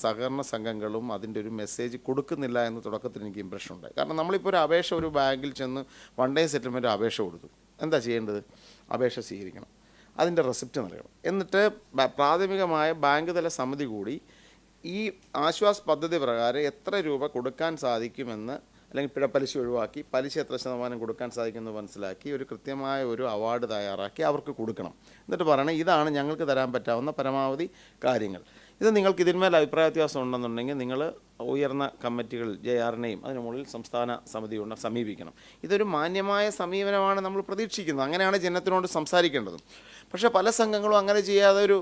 സഹകരണ സംഘങ്ങളും അതിൻ്റെ ഒരു മെസ്സേജ് കൊടുക്കുന്നില്ല എന്ന് തുടക്കത്തിൽ എനിക്ക് ഇമ്പ്രഷൻ ഉണ്ടായി. കാരണം നമ്മളിപ്പോൾ ഒരു അപേക്ഷ, ഒരു ബാങ്കിൽ ചെന്ന് വൺ ഡേ സെറ്റിൽമെൻറ്റ് അപേക്ഷ കൊടുത്തു. എന്താ ചെയ്യേണ്ടത്? അപേക്ഷ സ്വീകരിക്കണം, അതിൻ്റെ റെസിപ്റ്റ് നൽകണം. എന്നിട്ട് പ്രാഥമികമായ ബാങ്ക് തല സമിതി കൂടി ഈ ആശ്വാസ് പദ്ധതി പ്രകാരം എത്ര രൂപ കൊടുക്കാൻ സാധിക്കുമെന്ന്, അല്ലെങ്കിൽ പിഴപ്പലിശ ഒഴിവാക്കി പലിശ എത്ര ശതമാനം കൊടുക്കാൻ സാധിക്കുമെന്ന് മനസ്സിലാക്കി ഒരു കൃത്യമായ ഒരു അവാർഡ് തയ്യാറാക്കി അവർക്ക് കൊടുക്കണം. എന്നിട്ട് പറയണം, ഇതാണ് ഞങ്ങൾക്ക് തരാൻ പറ്റാവുന്ന പരമാവധി കാര്യങ്ങൾ. ഇത് നിങ്ങൾക്ക് ഇതിന്മേൽ അഭിപ്രായ വ്യത്യാസം ഉണ്ടെന്നുണ്ടെങ്കിൽ നിങ്ങൾ ഉയർന്ന കമ്മിറ്റികൾ, JR-നെയും അതിന് മുകളിൽ സംസ്ഥാന സമിതിയുണ്ട്, സമീപിക്കണം. ഇതൊരു മാന്യമായ സമീപനമാണ് നമ്മൾ പ്രതീക്ഷിക്കുന്നത്. അങ്ങനെയാണ് ജനത്തിനോട് സംസാരിക്കേണ്ടതും. പക്ഷേ പല സംഘങ്ങളും അങ്ങനെ ചെയ്യാതെ ഒരു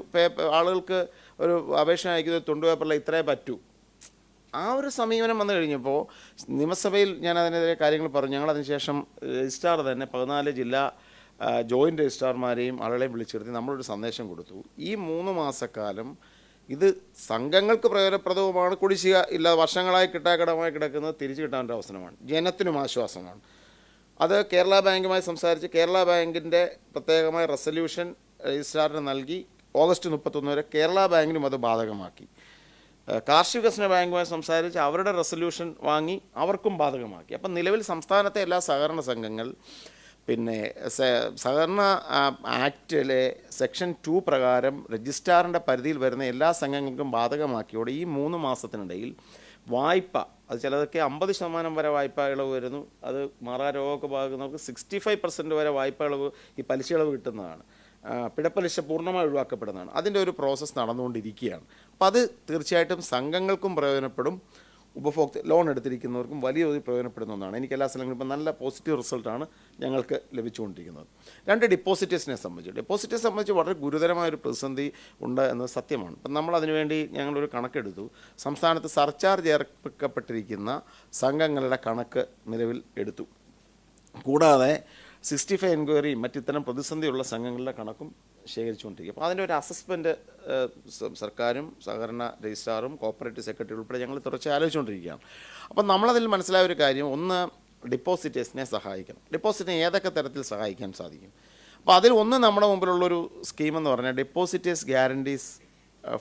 ആളുകൾക്ക് ഒരു അപേക്ഷ അയക്കുന്ന തുണ്ട് പേപ്പറിൽ ഇത്രേ പറ്റൂ, ആ ഒരു സമീപനം വന്നു കഴിഞ്ഞപ്പോൾ നിയമസഭയിൽ ഞാൻ അതിനെതിരെ കാര്യങ്ങൾ പറഞ്ഞു. ഞങ്ങൾ അതിനുശേഷം രജിസ്ട്രാർ തന്നെ 14 ജില്ലാ ജോയിൻറ്റ് രജിസ്ട്രാർമാരെയും ആളുകളെയും വിളിച്ചിരുത്തി നമ്മളൊരു സന്ദേശം കൊടുത്തു. ഈ 3 മാസക്കാലം ഇത് സംഘങ്ങൾക്ക് പ്രയോജനപ്രദവുമാണ്, കുടിശ്ശിക ഇല്ല, വർഷങ്ങളായി കിട്ടാക്കടമായി കിടക്കുന്നത് തിരിച്ചു കിട്ടാൻ ഒരു അവസരമാണ്, ജനത്തിനും ആശ്വാസമാണ്. അത് കേരള ബാങ്കുമായി സംസാരിച്ച് കേരള ബാങ്കിൻ്റെ പ്രത്യേകമായ റെസൊല്യൂഷൻ രജിസ്ട്രാറിന് നൽകി ഓഗസ്റ്റ് 31 വരെ കേരള ബാങ്കിനും അത് ബാധകമാക്കി. കാർഷിക വികസന ബാങ്കുമായി സംസാരിച്ച് അവരുടെ റെസൊല്യൂഷൻ വാങ്ങി അവർക്കും ബാധകമാക്കി. അപ്പം നിലവിൽ സംസ്ഥാനത്തെ എല്ലാ സഹകരണ സംഘങ്ങൾ സഹകരണ ആക്റ്റിലെ സെക്ഷൻ 2 പ്രകാരം രജിസ്ട്രാറിൻ്റെ പരിധിയിൽ വരുന്ന എല്ലാ സംഘങ്ങൾക്കും ബാധകമാക്കിയോടെ ഈ 3 മാസത്തിനിടയിൽ വായ്പ, അത് ചിലതൊക്കെ 50% വരെ വായ്പ ഇളവ് വരുന്നു, അത് മാറാരോഗമൊക്കെ ബാധിക്കുന്നവർക്ക് 65% വരെ വായ്പ ഇളവ്, ഈ പലിശ ഇളവ് കിട്ടുന്നതാണ്. പിഴപ്പലിശ പൂർണ്ണമായി ഒഴിവാക്കപ്പെടുന്നതാണ്. അതിൻ്റെ ഒരു പ്രോസസ്സ് നടന്നുകൊണ്ടിരിക്കുകയാണ്. അപ്പോൾ അത് തീർച്ചയായിട്ടും സംഘങ്ങൾക്കും പ്രയോജനപ്പെടും, ലോൺ എടുത്തിരിക്കുന്നവർക്കും വലിയ തോതിൽ പ്രയോജനപ്പെടുന്ന ഒന്നാണ്. എനിക്ക് എല്ലാ സ്ഥലങ്ങളിലും ഇപ്പോൾ നല്ല പോസിറ്റീവ് റിസൾട്ടാണ് ഞങ്ങൾക്ക് ലഭിച്ചുകൊണ്ടിരിക്കുന്നത്. 2, ഡിപ്പോസിറ്റേഴ്സിനെ സംബന്ധിച്ച് വളരെ ഗുരുതരമായൊരു പ്രതിസന്ധി ഉണ്ട് എന്നത് സത്യമാണ്. അപ്പം നമ്മൾ അതിനുവേണ്ടി ഞങ്ങളൊരു കണക്കെടുത്തു. സംസ്ഥാനത്ത് സർചാർജ് ഏർപ്പെടുത്തപ്പെട്ടിരിക്കുന്ന സംഘങ്ങളുടെ കണക്ക് നിലവിൽ എടുത്തു. കൂടാതെ 65 എൻക്വയറിയും മറ്റിത്തരം പ്രതിസന്ധിയുള്ള സംഘങ്ങളുടെ കണക്കും ശേഖരിച്ചുകൊണ്ടിരിക്കുക. അപ്പോൾ അതിൻ്റെ ഒരു അസസ്മെൻറ്റ് സർക്കാരും സഹകരണ രജിസ്ട്രാറും കോപ്പറേറ്റീവ് സെക്രട്ടറി ഉൾപ്പെടെ ഞങ്ങൾ തുടർച്ചയായി ആലോചിച്ചുകൊണ്ടിരിക്കുകയാണ്. അപ്പം നമ്മളതിൽ മനസ്സിലായ ഒരു കാര്യം, ഒന്ന്, ഡിപ്പോസിറ്റേഴ്സിനെ സഹായിക്കണം. ഡിപ്പോസിറ്റിനെ ഏതൊക്കെ തരത്തിൽ സഹായിക്കാൻ സാധിക്കും? അപ്പോൾ അതിൽ ഒന്ന് നമ്മുടെ മുമ്പിലുള്ളൊരു സ്കീമെന്ന് പറഞ്ഞാൽ ഡിപ്പോസിറ്റേഴ്സ് ഗ്യാരണ്ടീസ്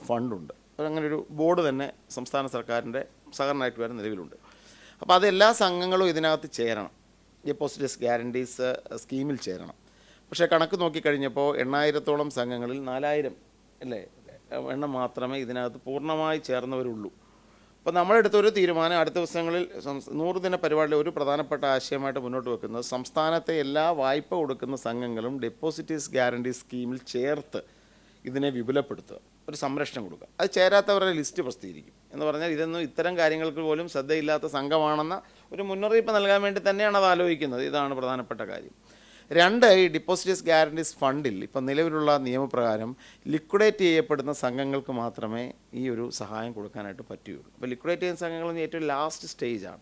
ഫണ്ടുണ്ട്. അങ്ങനെ ഒരു ബോർഡ് തന്നെ സംസ്ഥാന സർക്കാരിൻ്റെ സഹകരണ ആക്ട് വരെ നിലവിലുണ്ട്. അപ്പോൾ അതെല്ലാ സംഘങ്ങളും ഇതിനകത്ത് ചേരണം, ഡിപ്പോസിറ്റേഴ്സ് ഗ്യാരണ്ടീസ് സ്കീമിൽ ചേരണം. പക്ഷേ കണക്ക് നോക്കിക്കഴിഞ്ഞപ്പോൾ 8,000-ഓളം സംഘങ്ങളിൽ 4,000 എണ്ണം മാത്രമേ ഇതിനകത്ത് പൂർണ്ണമായി ചേർന്നവരുള്ളൂ. അപ്പോൾ നമ്മളെടുത്തൊരു തീരുമാനം, അടുത്ത ദിവസങ്ങളിൽ 100 ദിന പരിപാടിയിൽ ഒരു പ്രധാനപ്പെട്ട ആശയമായിട്ട് മുന്നോട്ട് വെക്കുന്നത്, സംസ്ഥാനത്തെ എല്ലാ വായ്പ കൊടുക്കുന്ന സംഘങ്ങളും ഡെപ്പോസിറ്റേഴ്സ് ഗ്യാരണ്ടി സ്കീമിൽ ചേർത്ത് ഇതിനെ വിപുലപ്പെടുത്തുക, ഒരു സംരക്ഷണം കൊടുക്കുക. അത് ചേരാത്തവരുടെ ലിസ്റ്റ് പ്രസിദ്ധീകരിക്കും എന്ന് പറഞ്ഞാൽ ഇതൊന്നും ഇത്തരം കാര്യങ്ങൾക്ക് പോലും ശ്രദ്ധയില്ലാത്ത സംഘമാണെന്ന ഒരു മുന്നറിയിപ്പ് നൽകാൻ വേണ്ടി തന്നെയാണ് അത് ആലോചിക്കുന്നത്. ഇതാണ് പ്രധാനപ്പെട്ട കാര്യം. 2, ഈ ഡിപ്പോസിറ്റേഴ്സ് ഗ്യാരണ്ടീസ് ഫണ്ടിൽ ഇപ്പം നിലവിലുള്ള നിയമപ്രകാരം ലിക്വിഡേറ്റ് ചെയ്യപ്പെടുന്ന സംഘങ്ങൾക്ക് മാത്രമേ ഈ ഒരു സഹായം കൊടുക്കാനായിട്ട് പറ്റുകയുള്ളൂ. അപ്പോൾ ലിക്വിഡേറ്റ് ചെയ്യുന്ന സംഘങ്ങൾ ഏറ്റവും ലാസ്റ്റ് സ്റ്റേജാണ്,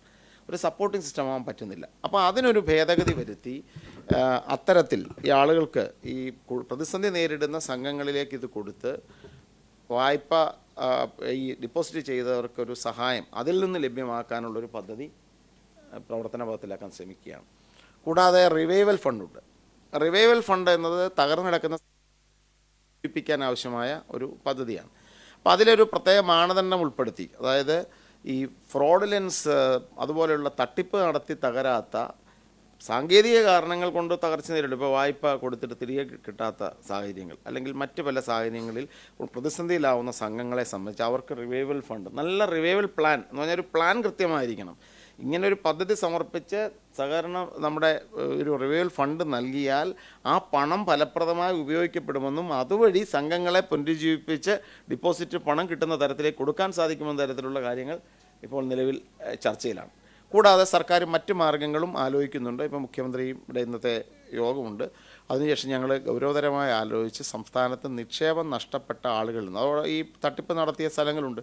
ഒരു സപ്പോർട്ടിംഗ് സിസ്റ്റം ആവാൻ പറ്റുന്നില്ല. അപ്പോൾ അതിനൊരു ഭേദഗതി വരുത്തി അത്തരത്തിൽ ഈ ആളുകൾക്ക്, ഈ പ്രതിസന്ധി നേരിടുന്ന സംഘങ്ങളിലേക്ക് ഇത് കൊടുത്ത് വായ്പ ഈ ഡിപ്പോസിറ്റ് ചെയ്തവർക്കൊരു സഹായം അതിൽ നിന്ന് ലഭ്യമാക്കാനുള്ളൊരു പദ്ധതി പ്രവർത്തന പദത്തിലാക്കാൻ ശ്രമിക്കുകയാണ്. കൂടാതെ റിവൈവൽ ഫണ്ടുണ്ട്. റിവൈവൽ ഫണ്ട് എന്നത് തകർന്നു കിടക്കുന്ന പ്പിക്കാൻ ആവശ്യമായ ഒരു പദ്ധതിയാണ്. അപ്പോൾ അതിലൊരു പ്രത്യേക മാനദണ്ഡം ഉൾപ്പെടുത്തി, അതായത് ഈ ഫ്രോഡുലൻസ് അതുപോലെയുള്ള തട്ടിപ്പ് നടത്തി തകരാത്ത, സാങ്കേതിക കാരണങ്ങൾ കൊണ്ട് തകർച്ച നേരിടും, ഇപ്പോൾ വായ്പ കൊടുത്തിട്ട് തിരികെ കിട്ടാത്ത സാഹചര്യങ്ങൾ, അല്ലെങ്കിൽ മറ്റ് പല സാഹചര്യങ്ങളിൽ പ്രതിസന്ധിയിലാവുന്ന സംഘങ്ങളെ സംബന്ധിച്ച് അവർക്ക് റിവൈവൽ ഫണ്ട്, നല്ല റിവൈവൽ പ്ലാൻ എന്ന് പറഞ്ഞാൽ ഒരു പ്ലാൻ കൃത്യമായിരിക്കണം. ഇങ്ങനൊരു പദ്ധതി സമർപ്പിച്ച് നമ്മുടെ ഒരു റിവ്യൂവൽ ഫണ്ട് നൽകിയാൽ ആ പണം ഫലപ്രദമായി ഉപയോഗിക്കപ്പെടുമെന്നും അതുവഴി സംഘങ്ങളെ പുനരുജ്ജീവിപ്പിച്ച് ഡിപ്പോസിറ്റ് പണം കിട്ടുന്ന തരത്തിലേക്ക് കൊടുക്കാൻ സാധിക്കുമെന്ന തരത്തിലുള്ള കാര്യങ്ങൾ ഇപ്പോൾ നിലവിൽ ചർച്ചയിലാണ്. കൂടാതെ സർക്കാർ മറ്റ് മാർഗ്ഗങ്ങളും ആലോചിക്കുന്നുണ്ട്. ഇപ്പോൾ മുഖ്യമന്ത്രിയുടെ ഇന്നത്തെ യോഗമുണ്ട്. അതിനുശേഷം ഞങ്ങൾ ഗൗരവതരമായി ആലോചിച്ച് സംസ്ഥാനത്ത് നിക്ഷേപം നഷ്ടപ്പെട്ട ആളുകളിൽ നിന്ന്, അതോടെ ഈ തട്ടിപ്പ് നടത്തിയ സ്ഥലങ്ങളുണ്ട്,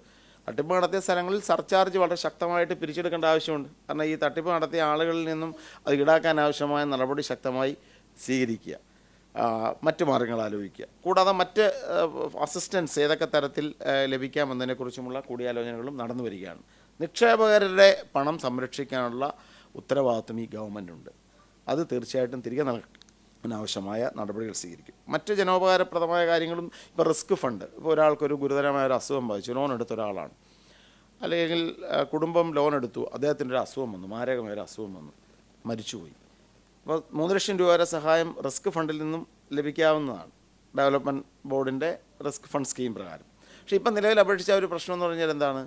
തട്ടിപ്പ് നടത്തിയ സ്ഥലങ്ങളിൽ സർചാർജ് വളരെ ശക്തമായിട്ട് പിരിച്ചെടുക്കേണ്ട ആവശ്യമുണ്ട്. കാരണം ഈ തട്ടിപ്പ് നടത്തിയ ആളുകളിൽ നിന്നും അത് ഈടാക്കാൻ ആവശ്യമായ നടപടി ശക്തമായി സ്വീകരിക്കുക, മറ്റ് മാർഗ്ഗങ്ങൾ ആലോചിക്കുക. കൂടാതെ മറ്റ് അസിസ്റ്റൻസ് ഏതൊക്കെ തരത്തിൽ ലഭിക്കാമെന്നതിനെക്കുറിച്ചുമുള്ള കൂടിയാലോചനകളും നടന്നു വരികയാണ്. നിക്ഷേപകരുടെ പണം സംരക്ഷിക്കാനുള്ള ഉത്തരവാദിത്വം ഈ ഗവൺമെൻറ്റുണ്ട്. അത് തീർച്ചയായിട്ടും തിരികെ നൽകാനാവശ്യമായ നടപടികൾ സ്വീകരിക്കും. മറ്റ് ജനോപകാരപ്രദമായ കാര്യങ്ങളും ഇപ്പോൾ റിസ്ക് ഫണ്ട്, ഇപ്പോൾ ഒരാൾക്കൊരു ഗുരുതരമായ ഒരു അസുഖം ബാധിച്ചു, ലോൺ എടുത്ത ഒരാളാണ്, അല്ലെങ്കിൽ കുടുംബം ലോൺ എടുത്തു, അദ്ദേഹത്തിൻ്റെ ഒരു അസുഖം വന്നു, മാരകമായ ഒരു അസുഖം വന്നു, മരിച്ചുപോയി. അപ്പോൾ 3 ലക്ഷം രൂപ വരെ സഹായം റിസ്ക് ഫണ്ടിൽ നിന്നും ലഭിക്കാവുന്നതാണ്, ഡെവലപ്മെൻറ്റ് ബോർഡിൻ്റെ റിസ്ക് ഫണ്ട് സ്കീം പ്രകാരം. പക്ഷേ ഇപ്പം നിലവിൽ അപേക്ഷിച്ച ഒരു പ്രശ്നം എന്ന് പറഞ്ഞാൽ എന്താണ്,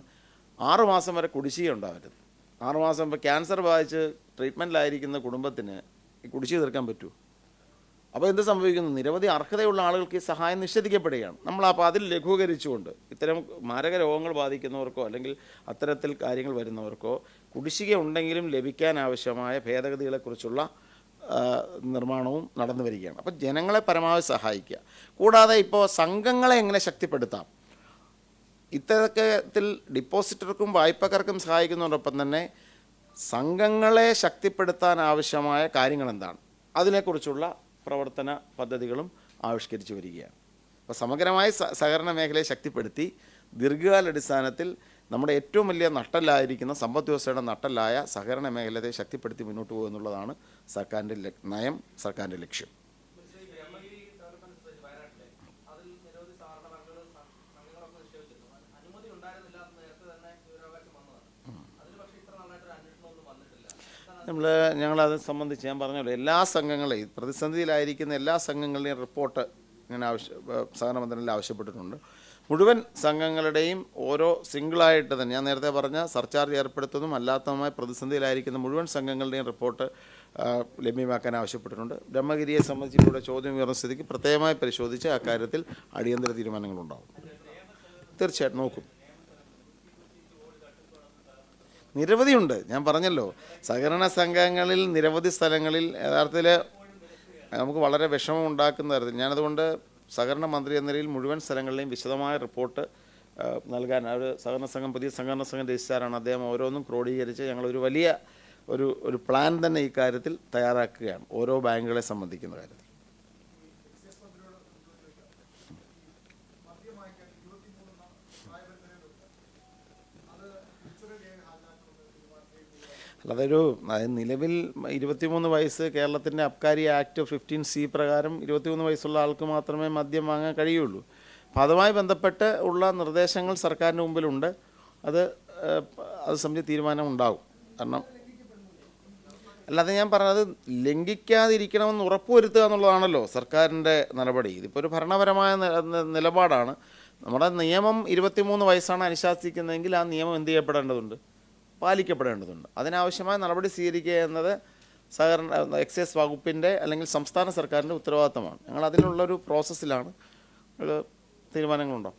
6 മാസം വരെ കുടിശ്ശിക ഉണ്ടാവരുത്. 6 മാസം ഇപ്പോൾ ക്യാൻസർ ബാധിച്ച് ട്രീറ്റ്മെൻറ്റിലായിരിക്കുന്ന കുടുംബത്തിന് ഈ കുടിശ്ശിക തീർക്കാൻ പറ്റുമോ? അപ്പോൾ എന്ത് സംഭവിക്കുന്നു, നിരവധി അർഹതയുള്ള ആളുകൾക്ക് ഈ സഹായം നിഷേധിക്കപ്പെടുകയാണ്. നമ്മളപ്പോൾ അതിൽ ലഘൂകരിച്ചുകൊണ്ട് ഇത്തരം മാരക രോഗങ്ങൾ ബാധിക്കുന്നവർക്കോ അല്ലെങ്കിൽ അത്തരത്തിൽ കാര്യങ്ങൾ വരുന്നവർക്കോ കുടിശ്ശിക ഉണ്ടെങ്കിലും ലഭിക്കാൻ ആവശ്യമായ ഭേദഗതികളെക്കുറിച്ചുള്ള നിർമ്മാണവും നടന്നു വരികയാണ്. അപ്പോൾ ജനങ്ങളെ പരമാവധി സഹായിക്കുക. കൂടാതെ ഇപ്പോൾ സംഘങ്ങളെ എങ്ങനെ ശക്തിപ്പെടുത്താം, ഇത്തരത്തിൽ ഡിപ്പോസിറ്റർക്കും വായ്പക്കാർക്കും സഹായിക്കുന്നതോടൊപ്പം തന്നെ സംഘങ്ങളെ ശക്തിപ്പെടുത്താൻ ആവശ്യമായ കാര്യങ്ങൾ എന്താണ്, അതിനെക്കുറിച്ചുള്ള പ്രവർത്തന പദ്ധതികളും ആവിഷ്കരിച്ചു വരികയാണ്. അപ്പോൾ സമഗ്രമായി സഹകരണ മേഖലയെ ശക്തിപ്പെടുത്തി ദീർഘകാലാടിസ്ഥാനത്തിൽ നമ്മുടെ ഏറ്റവും വലിയ നട്ടലായിരിക്കുന്ന സമ്പദ് വ്യവസ്ഥയുടെ നട്ടലായ സഹകരണ മേഖലയെ ശക്തിപ്പെടുത്തി മുന്നോട്ട് പോകുക എന്നുള്ളതാണ് സർക്കാരിൻ്റെ നയം, സർക്കാരിൻ്റെ ലക്ഷ്യം. ഞങ്ങളത് സംബന്ധിച്ച് ഞാൻ പറഞ്ഞല്ലോ, എല്ലാ സംഘങ്ങളെയും പ്രതിസന്ധിയിലായിരിക്കുന്ന എല്ലാ സംഘങ്ങളുടെയും റിപ്പോർട്ട് ഞാൻ സഹകരണ മന്ത്രിയിൽ ആവശ്യപ്പെട്ടിട്ടുണ്ട്. മുഴുവൻ സംഘങ്ങളുടെയും ഓരോ സിംഗിളായിട്ട് തന്നെ ഞാൻ നേരത്തെ പറഞ്ഞ സർചാർജ് ഏർപ്പെടുത്തുന്നതും അല്ലാത്തതുമായ പ്രതിസന്ധിയിലായിരിക്കുന്ന മുഴുവൻ സംഘങ്ങളുടെയും റിപ്പോർട്ട് ലഭ്യമാക്കാൻ ആവശ്യപ്പെട്ടിട്ടുണ്ട്. ബ്രഹ്മഗിരിയെ സംബന്ധിച്ച് ഇവിടെ ചോദ്യം ഉയർന്ന സ്ഥിതിക്ക് പ്രത്യേകമായി പരിശോധിച്ച് അക്കാര്യത്തിൽ അടിയന്തര തീരുമാനങ്ങളുണ്ടാകും. തീർച്ചയായിട്ടും നോക്കും. നിരവധിയുണ്ട്. ഞാൻ പറഞ്ഞല്ലോ, സഹകരണ സംഘങ്ങളിൽ നിരവധി സ്ഥലങ്ങളിൽ യഥാർത്ഥത്തിൽ നമുക്ക് വളരെ വിഷമം ഉണ്ടാക്കുന്ന തരത്തിൽ ഞാനതുകൊണ്ട് സഹകരണ മന്ത്രി എന്ന നിലയിൽ മുഴുവൻ സ്ഥലങ്ങളിലെയും വിശദമായ റിപ്പോർട്ട് നൽകാൻ ഒരു സഹകരണ സംഘം, പുതിയ സഹകരണ സംഘം രജിസ്ട്രാറാണ് അദ്ദേഹം, ഓരോന്നും ക്രോഡീകരിച്ച് ഞങ്ങളൊരു വലിയ ഒരു പ്ലാൻ തന്നെ ഈ കാര്യത്തിൽ തയ്യാറാക്കുകയാണ്, ഓരോ ബാങ്കുകളെ സംബന്ധിക്കുന്ന കാര്യത്തിൽ. അതൊരു നിലവിൽ 23 വയസ്സ് കേരളത്തിൻ്റെ അബ്കാരി ആക്ട് 15C പ്രകാരം 23 വയസ്സുള്ള ആൾക്ക് മാത്രമേ മദ്യം വാങ്ങാൻ കഴിയുള്ളൂ. അപ്പോൾ അതുമായി ബന്ധപ്പെട്ട് ഉള്ള നിർദ്ദേശങ്ങൾ സർക്കാരിന് മുമ്പിലുണ്ട്. അത് സംബന്ധിച്ച് തീരുമാനം ഉണ്ടാകും. കാരണം അല്ലാതെ ഞാൻ പറഞ്ഞത് ലംഘിക്കാതിരിക്കണമെന്ന് ഉറപ്പുവരുത്തുക എന്നുള്ളതാണല്ലോ സർക്കാരിൻ്റെ നടപടി. ഇതിപ്പോൾ ഒരു ഭരണപരമായ നിലപാടാണ്. നമ്മുടെ നിയമം 23 വയസ്സാണ് അനുശാസിക്കുന്നതെങ്കിൽ ആ നിയമം എന്ത് ചെയ്യപ്പെടേണ്ടതുണ്ട്, പാലിക്കപ്പെടേണ്ടതുണ്ട്. അതിനാവശ്യമായ നടപടി സ്വീകരിക്കുക എന്നത് സഹകരണ എക്സൈസ് വകുപ്പിൻ്റെ അല്ലെങ്കിൽ സംസ്ഥാന സർക്കാരിൻ്റെ ഉത്തരവാദിത്തമാണ്. ഞങ്ങൾ അതിനുള്ളൊരു പ്രോസസ്സിലാണ്, തീരുമാനങ്ങളുണ്ടോ.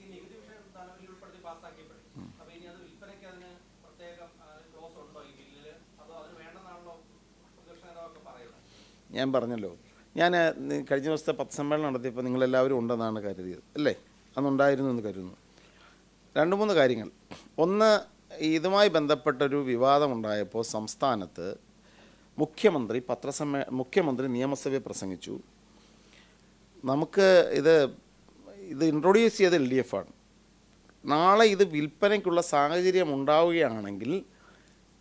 ഞാൻ പറഞ്ഞല്ലോ, ഞാൻ കഴിഞ്ഞ ദിവസത്തെ പത്രസമ്മേളനം നടത്തിയപ്പോൾ നിങ്ങളെല്ലാവരും ഉണ്ടെന്നാണ് കരുതിയത് അല്ലേ? അന്നുണ്ടായിരുന്നു എന്ന് കരുതുന്നു. 2-3 കാര്യങ്ങൾ. ഒന്ന്, ഇതുമായി ബന്ധപ്പെട്ടൊരു വിവാദമുണ്ടായപ്പോൾ സംസ്ഥാനത്ത് മുഖ്യമന്ത്രി നിയമസഭയിൽ പ്രസംഗിച്ചു. നമുക്ക് ഇത് ഇൻട്രൊഡ്യൂസ് ചെയ്ത LDF ആണ്. നാളെ ഇത് വിൽപ്പനയ്ക്കുള്ള സാഹചര്യം ഉണ്ടാവുകയാണെങ്കിൽ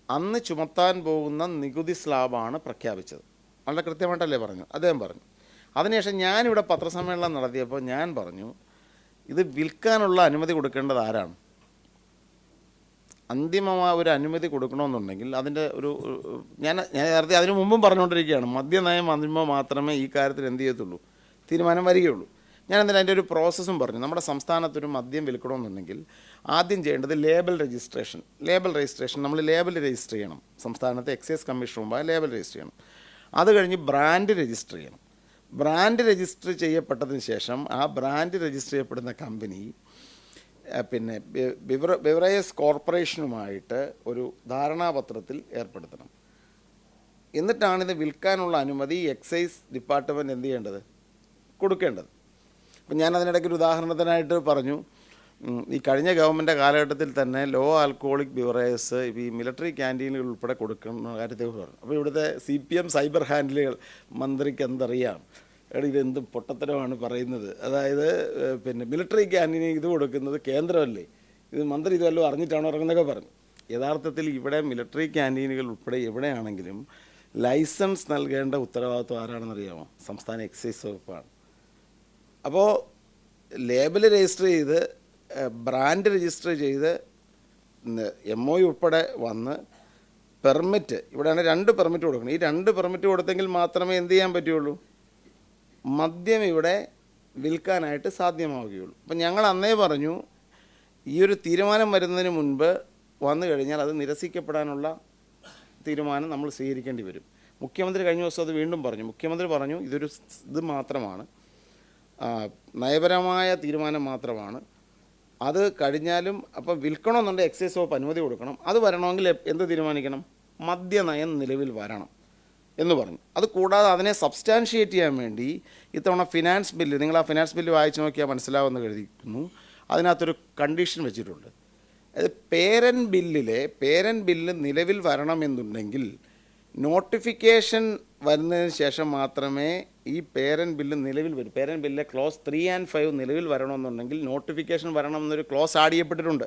അന്ന് ചുമത്താൻ പോകുന്ന നികുതി സ്ലാബാണ് പ്രഖ്യാപിച്ചത്. വളരെ കൃത്യമായിട്ടല്ലേ പറഞ്ഞു, അദ്ദേഹം പറഞ്ഞു. അതിനുശേഷം ഞാനിവിടെ പത്രസമ്മേളനം നടത്തിയപ്പോൾ ഞാൻ പറഞ്ഞു, ഇത് വിൽക്കാനുള്ള അനുമതി കൊടുക്കേണ്ടത് ആരാണ്? അന്തിമമായ ഒരു അനുമതി കൊടുക്കണമെന്നുണ്ടെങ്കിൽ അതിൻ്റെ ഞാൻ നേരത്തെ അതിനു മുമ്പും പറഞ്ഞുകൊണ്ടിരിക്കുകയാണ്, മദ്യനയം വന്നുമ്പോൾ മാത്രമേ ഈ കാര്യത്തിൽ എന്ത് ചെയ്യത്തുള്ളൂ, തീരുമാനം വരികയുള്ളൂ. ഞാൻ എന്തിനാ അതിൻ്റെ ഒരു പ്രോസസ്സും പറഞ്ഞു. നമ്മുടെ സംസ്ഥാനത്തൊരു മദ്യം വിൽക്കണമെന്നുണ്ടെങ്കിൽ ആദ്യം ചെയ്യേണ്ടത് ലേബൽ രജിസ്ട്രേഷൻ. നമ്മൾ ലേബൽ രജിസ്റ്റർ ചെയ്യണം. സംസ്ഥാനത്തെ എക്സൈസ് കമ്മീഷൻ മുമ്പായി ലേബൽ രജിസ്റ്റർ ചെയ്യണം. അത് കഴിഞ്ഞ് ബ്രാൻഡ് രജിസ്റ്റർ ചെയ്യണം. ബ്രാൻഡ് രജിസ്റ്റർ ചെയ്യപ്പെട്ടതിന് ശേഷം ആ ബ്രാൻഡ് രജിസ്റ്റർ ചെയ്യപ്പെടുന്ന കമ്പനി പിന്നെ ബിവറേജസ് കോർപ്പറേഷനുമായിട്ട് ഒരു ധാരണാപത്രത്തിൽ ഏർപ്പെടുത്തണം. എന്നിട്ടാണിത് വിൽക്കാനുള്ള അനുമതി എക്സൈസ് ഡിപ്പാർട്ട്മെൻറ്റ് എന്ത് ചെയ്യേണ്ടത്? കൊടുക്കേണ്ടത്. അപ്പം ഞാൻ അതിനിടയ്ക്ക് ഒരു ഉദാഹരണത്തിനായിട്ട് പറഞ്ഞു, ഈ കഴിഞ്ഞ ഗവൺമെൻറ് കാലഘട്ടത്തിൽ തന്നെ ലോ ആൽക്കഹോളിക് ബിവറേജസ് ഈ മിലിറ്ററി ക്യാൻറ്റീനുകൾ ഉൾപ്പെടെ കൊടുക്കുന്ന കാര്യത്തെ പറഞ്ഞു. അപ്പോൾ ഇവിടുത്തെ CPM സൈബർ ഹാൻഡിലുകൾ മന്ത്രിക്ക് എന്തറിയാം, ഇതെന്ത് പൊട്ടത്തരമാണ് പറയുന്നത്, അതായത് പിന്നെ മിലിറ്ററി ക്യാൻറ്റീന് ഇത് കൊടുക്കുന്നത് കേന്ദ്രമല്ലേ, ഇത് മന്ത്രി ഇതെല്ലാം അറിഞ്ഞിട്ടാണോ ഇറങ്ങുന്നതൊക്കെ പറഞ്ഞു. യഥാർത്ഥത്തിൽ ഇവിടെ മിലിറ്ററി ക്യാൻറ്റീനുകൾ ഉൾപ്പെടെ എവിടെയാണെങ്കിലും ലൈസൻസ് നൽകേണ്ട ഉത്തരവാദിത്വം ആരാണെന്നറിയാമോ? സംസ്ഥാന എക്സൈസ് വകുപ്പാണ്. അപ്പോൾ ലേബൽ രജിസ്റ്റർ ചെയ്ത് ബ്രാൻഡ് രജിസ്റ്റർ ചെയ്ത് MOU ഉൾപ്പെടെ വന്ന് പെർമിറ്റ്, ഇവിടെയാണ് 2 പെർമിറ്റ് കൊടുക്കണം. ഈ 2 പെർമിറ്റ് കൊടുത്തെങ്കിൽ മാത്രമേ എന്ത് ചെയ്യാൻ പറ്റുകയുള്ളൂ? മദ്യം ഇവിടെ വിൽക്കാനായിട്ട് സാധ്യമാവുകയുള്ളൂ. അപ്പം ഞങ്ങൾ അന്നേ പറഞ്ഞു, ഈ ഒരു തീരുമാനം വരുന്നതിന് മുൻപ് വന്നു കഴിഞ്ഞാൽ അത് നിരസിക്കപ്പെടാനുള്ള തീരുമാനം നമ്മൾ സ്വീകരിക്കേണ്ടി വരും. മുഖ്യമന്ത്രി കഴിഞ്ഞ ദിവസം അത് വീണ്ടും പറഞ്ഞു. മുഖ്യമന്ത്രി പറഞ്ഞു ഇത് മാത്രമാണ്, നയപരമായ തീരുമാനം മാത്രമാണ്, അത് കഴിഞ്ഞാലും അപ്പം വിൽക്കണമെന്നുണ്ടെങ്കിൽ എക്സൈസ് വകുപ്പ് അനുമതി കൊടുക്കണം. അത് വരണമെങ്കിൽ എന്ത് തീരുമാനിക്കണം? മദ്യനയം നിലവിൽ വരണം എന്ന് പറഞ്ഞു. അത് കൂടാതെ അതിനെ സബ്സ്റ്റാൻഷിയേറ്റ് ചെയ്യാൻ വേണ്ടി ഇത്തവണ ഫിനാൻസ് ബില്ല്, നിങ്ങൾ ആ ഫിനാൻസ് ബില്ല് വായിച്ച് നോക്കിയാൽ മനസ്സിലാവുമെന്ന് കരുതിക്കുന്നു, അതിനകത്തൊരു കണ്ടീഷൻ വെച്ചിട്ടുണ്ട്. അതായത് പേരൻറ്റ് ബില്ല് നിലവിൽ വരണമെന്നുണ്ടെങ്കിൽ നോട്ടിഫിക്കേഷൻ വരുന്നതിന് ശേഷം മാത്രമേ ഈ പേരൻറ്റ് ബില്ല് നിലവിൽ വരും. പേരൻറ്റ് ബില്ലിലെ ക്ലോസ് 3 and 5 നിലവിൽ വരണമെന്നുണ്ടെങ്കിൽ നോട്ടിഫിക്കേഷൻ വരണമെന്നൊരു ക്ലോസ് ആഡ് ചെയ്യപ്പെട്ടിട്ടുണ്ട്.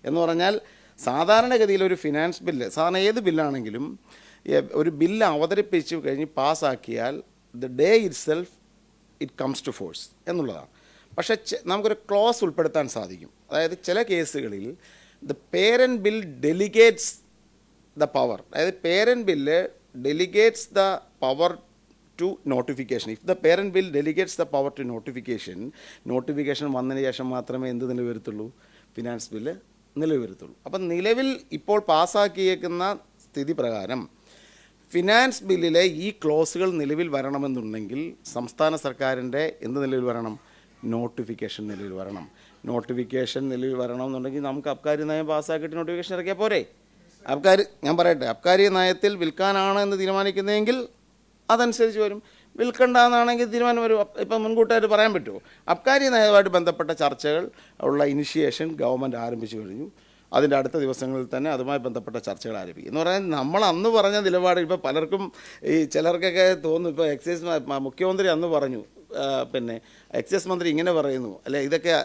എന്ന് പറഞ്ഞാൽ സാധാരണഗതിയിൽ ഒരു ഫിനാൻസ് ബില്ല്, സാധാരണ ഏത് ബില്ലാണെങ്കിലും ഒരു ബില്ല് അവതരിപ്പിച്ച് കഴിഞ്ഞ് പാസ്സാക്കിയാൽ the day it comes to force എന്നുള്ളതാണ്. പക്ഷേ നമുക്കൊരു ക്ലോസ് ഉൾപ്പെടുത്താൻ സാധിക്കും. അതായത് ചില കേസുകളിൽ the parent bill delegates the power, അതായത് parent bill delegates the power to notification. If the parent bill delegates the power to notification വന്നതിന് ശേഷം മാത്രമേ എന്ത് നിലവിൽ വരത്തുള്ളൂ? ഫിനാൻസ് ബില്ല് നിലവിൽ വരത്തുള്ളൂ. അപ്പം നിലവിൽ ഇപ്പോൾ പാസ്സാക്കിയേക്കുന്ന സ്ഥിതി പ്രകാരം ഫിനാൻസ് ബില്ലിലെ ഈ ക്ലോസുകൾ നിലവിൽ വരണമെന്നുണ്ടെങ്കിൽ സംസ്ഥാന സർക്കാരിൻ്റെ എന്ത് നിലവിൽ വരണം? നോട്ടിഫിക്കേഷൻ നിലവിൽ വരണം. നോട്ടിഫിക്കേഷൻ നിലവിൽ വരണമെന്നുണ്ടെങ്കിൽ നമുക്ക് അബ്കാരി നയം പാസ്സാക്കിയിട്ട് നോട്ടിഫിക്കേഷൻ ഇറക്കിയാൽ പോരെ? ഞാൻ പറയട്ടെ, അബ്കാരി നയത്തിൽ വിൽക്കാനാണ് എന്ന് തീരുമാനിക്കുന്നതെങ്കിൽ അതനുസരിച്ച് വരും. വിൽക്കണ്ടെന്നാണെങ്കിൽ തീരുമാനം വരും. ഇപ്പം മുൻകൂട്ടായിട്ട് പറയാൻ പറ്റുമോ? അബ്കാരി നയവുമായിട്ട് ബന്ധപ്പെട്ട ചർച്ചകൾ ഉള്ള ഇനിഷ്യേഷൻ ഗവൺമെൻറ് ആരംഭിച്ചു കഴിഞ്ഞു. അതിൻ്റെ അടുത്ത ദിവസങ്ങളിൽ തന്നെ അതുമായി ബന്ധപ്പെട്ട ചർച്ചകൾ ആരംഭിക്കും. എന്ന് പറഞ്ഞാൽ നമ്മൾ അന്ന് പറഞ്ഞ നിലപാട് ഇപ്പോൾ പലർക്കും ചിലർക്കൊക്കെ തോന്നും, ഇപ്പോൾ എക്സൈസ് മുഖ്യമന്ത്രി അന്ന് പറഞ്ഞു, പിന്നെ എക്സൈസ് മന്ത്രി ഇങ്ങനെ പറയുന്നു, അല്ലെ, ഇതൊക്കെ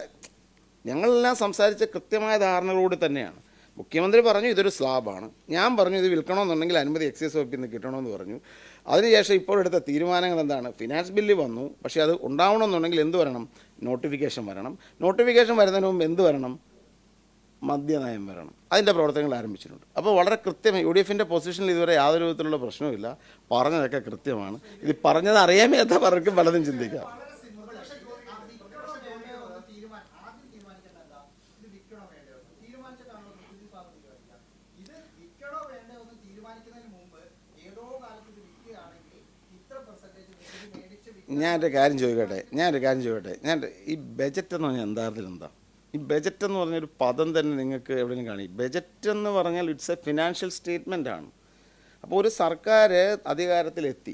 ഞങ്ങളെല്ലാം സംസാരിച്ച കൃത്യമായ ധാരണകളോട് തന്നെയാണ്. മുഖ്യമന്ത്രി പറഞ്ഞു ഇതൊരു സ്ലാബാണ്, ഞാൻ പറഞ്ഞു ഇത് വിൽക്കണമെന്നുണ്ടെങ്കിൽ അനുമതി എക്സൈസ് വകുപ്പിൽ നിന്ന് കിട്ടണമെന്ന് പറഞ്ഞു. അതിനുശേഷം ഇപ്പോൾ എടുത്ത തീരുമാനങ്ങൾ എന്താണ്? ഫിനാൻസ് ബില്ല് വന്നു, പക്ഷേ അത് ഉണ്ടാവണമെന്നുണ്ടെങ്കിൽ എന്ത് വരണം? നോട്ടിഫിക്കേഷൻ വരണം. നോട്ടിഫിക്കേഷൻ വരുന്നതിന് മുമ്പ് എന്ത് വരണം? മദ്യനയം വരണം. അതിൻ്റെ പ്രവർത്തനങ്ങൾ ആരംഭിച്ചിട്ടുണ്ട്. അപ്പോൾ വളരെ കൃത്യമായി UDFൻ്റെ പൊസിഷനിൽ ഇതുവരെ യാതൊരു വിധത്തിലുള്ള പ്രശ്നവുമില്ല. പറഞ്ഞതൊക്കെ കൃത്യമാണ്. ഇത് പറഞ്ഞത് അറിയാമേത്ത പലർക്കും പലതും ചിന്തിക്കാം. ഞാനൊരു കാര്യം ചോദിക്കട്ടെ. ഈ ബജറ്റ് എന്ന് പറഞ്ഞാൽ എന്താ? ഈ ബജറ്റ് എന്ന് പറഞ്ഞൊരു പദം തന്നെ നിങ്ങൾക്ക് എവിടെയും കാണി. ബജറ്റ് എന്ന് പറഞ്ഞാൽ ഇറ്റ്സ് എ ഫിനാൻഷ്യൽ സ്റ്റേറ്റ്മെൻ്റ് ആണ്. അപ്പോൾ ഒരു സർക്കാർ അധികാരത്തിലെത്തി,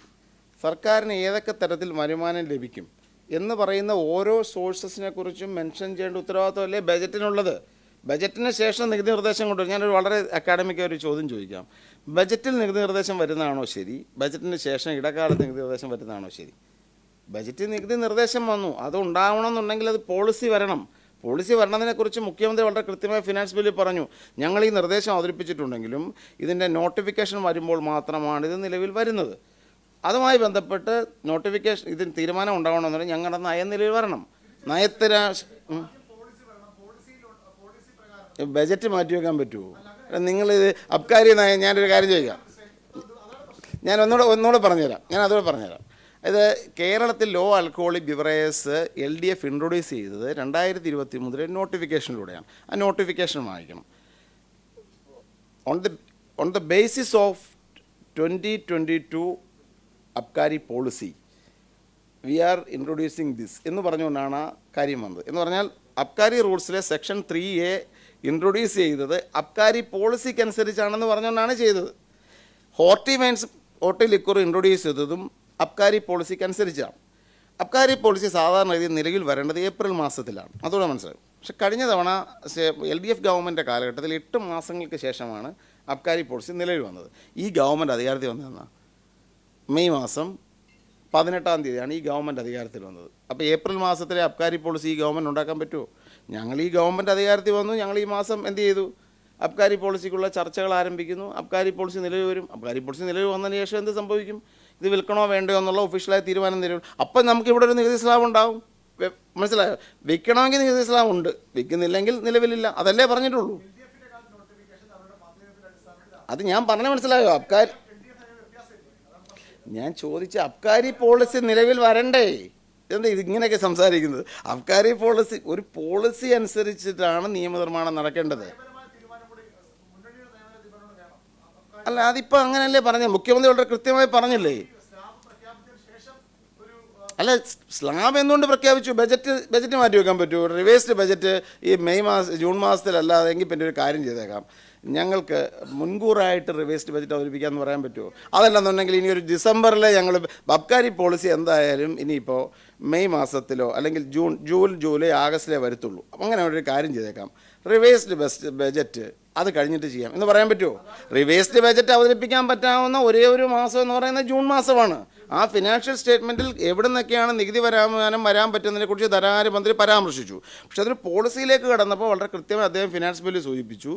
സർക്കാരിന് ഏതൊക്കെ തരത്തിൽ വരുമാനം ലഭിക്കും എന്ന് പറയുന്ന ഓരോ സോഴ്സസിനെ കുറിച്ചും മെൻഷൻ ചെയ്യേണ്ട ഉത്തരവാദിത്വമല്ലേ ബജറ്റിനുള്ളത്. ബജറ്റിന് ശേഷം നികുതി നിർദ്ദേശം കൊണ്ടുവരും. ഞാനൊരു വളരെ അക്കാഡമിക്കായ ഒരു ചോദ്യം ചോദിക്കാം. ബജറ്റിൽ നികുതി നിർദ്ദേശം വരുന്നതാണോ ശരി? ബജറ്റിന് ശേഷം ഇടക്കാലത്ത് നികുതി നിർദ്ദേശം വരുന്നതാണോ ശരി? ബജറ്റിൽ നികുതി നിർദ്ദേശം വന്നു, അത് ഉണ്ടാവണമെന്നുണ്ടെങ്കിൽ അത് പോളിസി വരണം. പോളിസി വരണതിനെക്കുറിച്ച് മുഖ്യമന്ത്രി വളരെ കൃത്യമായി ഫിനാൻസ് ബില്ലിൽ പറഞ്ഞു. ഞങ്ങൾ ഈ നിർദ്ദേശം അവതരിപ്പിച്ചിട്ടുണ്ടെങ്കിലും ഇതിൻ്റെ നോട്ടിഫിക്കേഷൻ വരുമ്പോൾ മാത്രമാണ് ഇത് നിലവിൽ വരുന്നത്. അതുമായി ബന്ധപ്പെട്ട് നോട്ടിഫിക്കേഷൻ ഇതിന് തീരുമാനം ഉണ്ടാവണമെന്നുണ്ടെങ്കിൽ ഞങ്ങളുടെ നയം നിലവിൽ വരണം. നയത്തിന് ബജറ്റ് മാറ്റിവെക്കാൻ പറ്റുമോ? നിങ്ങളിത് അബ്കാരി നയം, ഞാനൊരു കാര്യം ചോദിക്കാം, ഞാൻ ഒന്നുകൂടെ പറഞ്ഞുതരാം. ഇത് കേരളത്തിൽ low alcoholic beverages LDF introduce ചെയ്തത് 2023 നോട്ടിഫിക്കേഷനിലൂടെയാണ്. ആ നോട്ടിഫിക്കേഷൻ വായിക്കണം. On the basis of 2022 abkari policy we are introducing this എന്ന് പറഞ്ഞുകൊണ്ടാണ് ആ കാര്യം വന്നത്. എന്ന് പറഞ്ഞാൽ അബ്കാരി റൂൾസിലെ സെക്ഷൻ 3A ഇൻട്രൊഡ്യൂസ് ചെയ്തത് അബ്കാരി പോളിസിക്ക് അനുസരിച്ചാണെന്ന് പറഞ്ഞുകൊണ്ടാണ് ചെയ്തത്. ഹോർട്ടി ലിക്വർ ഇൻട്രൊഡ്യൂസ് ചെയ്തതും അബ്കാരി പോളിസിക്ക് അനുസരിച്ചാണ്. അബ്കാരി പോളിസി സാധാരണ രീതിയിൽ നിലവിൽ വരേണ്ടത് ഏപ്രിൽ മാസത്തിലാണ്. അതുകൂടെ മനസ്സിലാക്കും. പക്ഷെ കഴിഞ്ഞ തവണ LDF ഗവൺമെൻറ് കാലഘട്ടത്തിൽ 8 മാസങ്ങൾക്ക് ശേഷമാണ് അബ്കാരി പോളിസി നിലവിൽ വന്നത്. ഈ ഗവൺമെൻറ് അധികാരത്തിൽ വന്നതെന്നാണ് മെയ് മാസം 18-ാം തീയതിയാണ് ഈ ഗവൺമെൻറ് അധികാരത്തിൽ വന്നത്. അപ്പോൾ ഏപ്രിൽ മാസത്തിലെ അബ്കാരി പോളിസി ഈ ഗവൺമെൻറ് ഉണ്ടാക്കാൻ പറ്റുമോ? ഞങ്ങൾ ഈ ഗവൺമെൻറ് അധികാരത്തിൽ വന്നു, ഞങ്ങൾ ഈ മാസം എന്ത് ചെയ്തു? അബ്കാരി പോളിസിക്കുള്ള ചർച്ചകൾ ആരംഭിക്കുന്നു. അബ്കാരി പോളിസി നിലവിൽ വരും. അബ്കാരി പോളിസി നിലവിൽ വന്നതിന് ശേഷം എന്ത് സംഭവിക്കും? ഇത് വിൽക്കണോ വേണ്ടയോ എന്നുള്ള ഒഫീഷ്യലായ തീരുമാനം നിലവിൽ. അപ്പം നമുക്കിവിടെ ഒരു നികുതി സ്ലാബ് ഉണ്ടാവും. മനസ്സിലായോ? വിൽക്കണമെങ്കിൽ നികുതി സ്ലാബ് ഉണ്ട്, വിൽക്കുന്നില്ലെങ്കിൽ നിലവിലില്ല. അതല്ലേ പറഞ്ഞിട്ടുള്ളൂ. അത് ഞാൻ പറഞ്ഞ മനസ്സിലായോ? ഞാൻ ചോദിച്ച അബ്കാരി പോളിസി നിലവിൽ വരണ്ടേ? എന്താ ഇതിങ്ങനെയൊക്കെ സംസാരിക്കുന്നത്? അബ്കാരി പോളിസി ഒരു പോളിസി അനുസരിച്ചിട്ടാണ് നിയമനിർമ്മാണം നടക്കേണ്ടത്. അല്ല, അതിപ്പോൾ അങ്ങനെയല്ലേ പറഞ്ഞത്? മുഖ്യമന്ത്രി വളരെ കൃത്യമായി പറഞ്ഞില്ലേ? അല്ല, സ്ലാബ് എന്തുകൊണ്ട് പ്രഖ്യാപിച്ചു? ബജറ്റ് മാറ്റി വെക്കാൻ പറ്റുമോ? റിവേഴ്സ്ഡ് ബജറ്റ് ഈ ജൂൺ മാസത്തിലല്ലാതെ എങ്കിൽ പിന്നെ ഒരു കാര്യം ചെയ്തേക്കാം, ഞങ്ങൾക്ക് മുൻകൂറായിട്ട് റിവേഴ്സ്ഡ് ബജറ്റ് അവതരിപ്പിക്കാമെന്ന് പറയാൻ പറ്റുമോ? അതല്ലെന്നുണ്ടെങ്കിൽ ഇനി ഒരു ഡിസംബറിൽ ഞങ്ങൾ അബ്കാരി പോളിസി എന്തായാലും ഇനിയിപ്പോൾ മെയ് മാസത്തിലോ അല്ലെങ്കിൽ ജൂലൈ ആഗസ്റ്റിലേ വരത്തുള്ളൂ. അപ്പം അങ്ങനെ ഒരു കാര്യം ചെയ്തേക്കാം, റിവേഴ്സ്ഡ് ബജറ്റ് അത് കഴിഞ്ഞിട്ട് ചെയ്യാം എന്ന് പറയാൻ പറ്റുമോ? റിവേഴ്സ്ഡ് ബജറ്റ് അവതരിപ്പിക്കാൻ പറ്റാവുന്ന ഒരേ ഒരു മാസം എന്ന് പറയുന്നത് ജൂൺ മാസമാണ്. ആ ഫിനാൻഷ്യൽ സ്റ്റേറ്റ്മെൻറ്റിൽ എവിടെ നിന്നൊക്കെയാണ് നികുതി വരാൻ പറ്റുന്നതിനെക്കുറിച്ച് ധനകാര്യമന്ത്രി പരാമർശിച്ചു. പക്ഷെ അതൊരു പോളിസിയിലേക്ക് കടന്നപ്പോൾ വളരെ കൃത്യമായി അദ്ദേഹം ഫിനാൻസ് ബില്ല് സൂചിപ്പിച്ചു,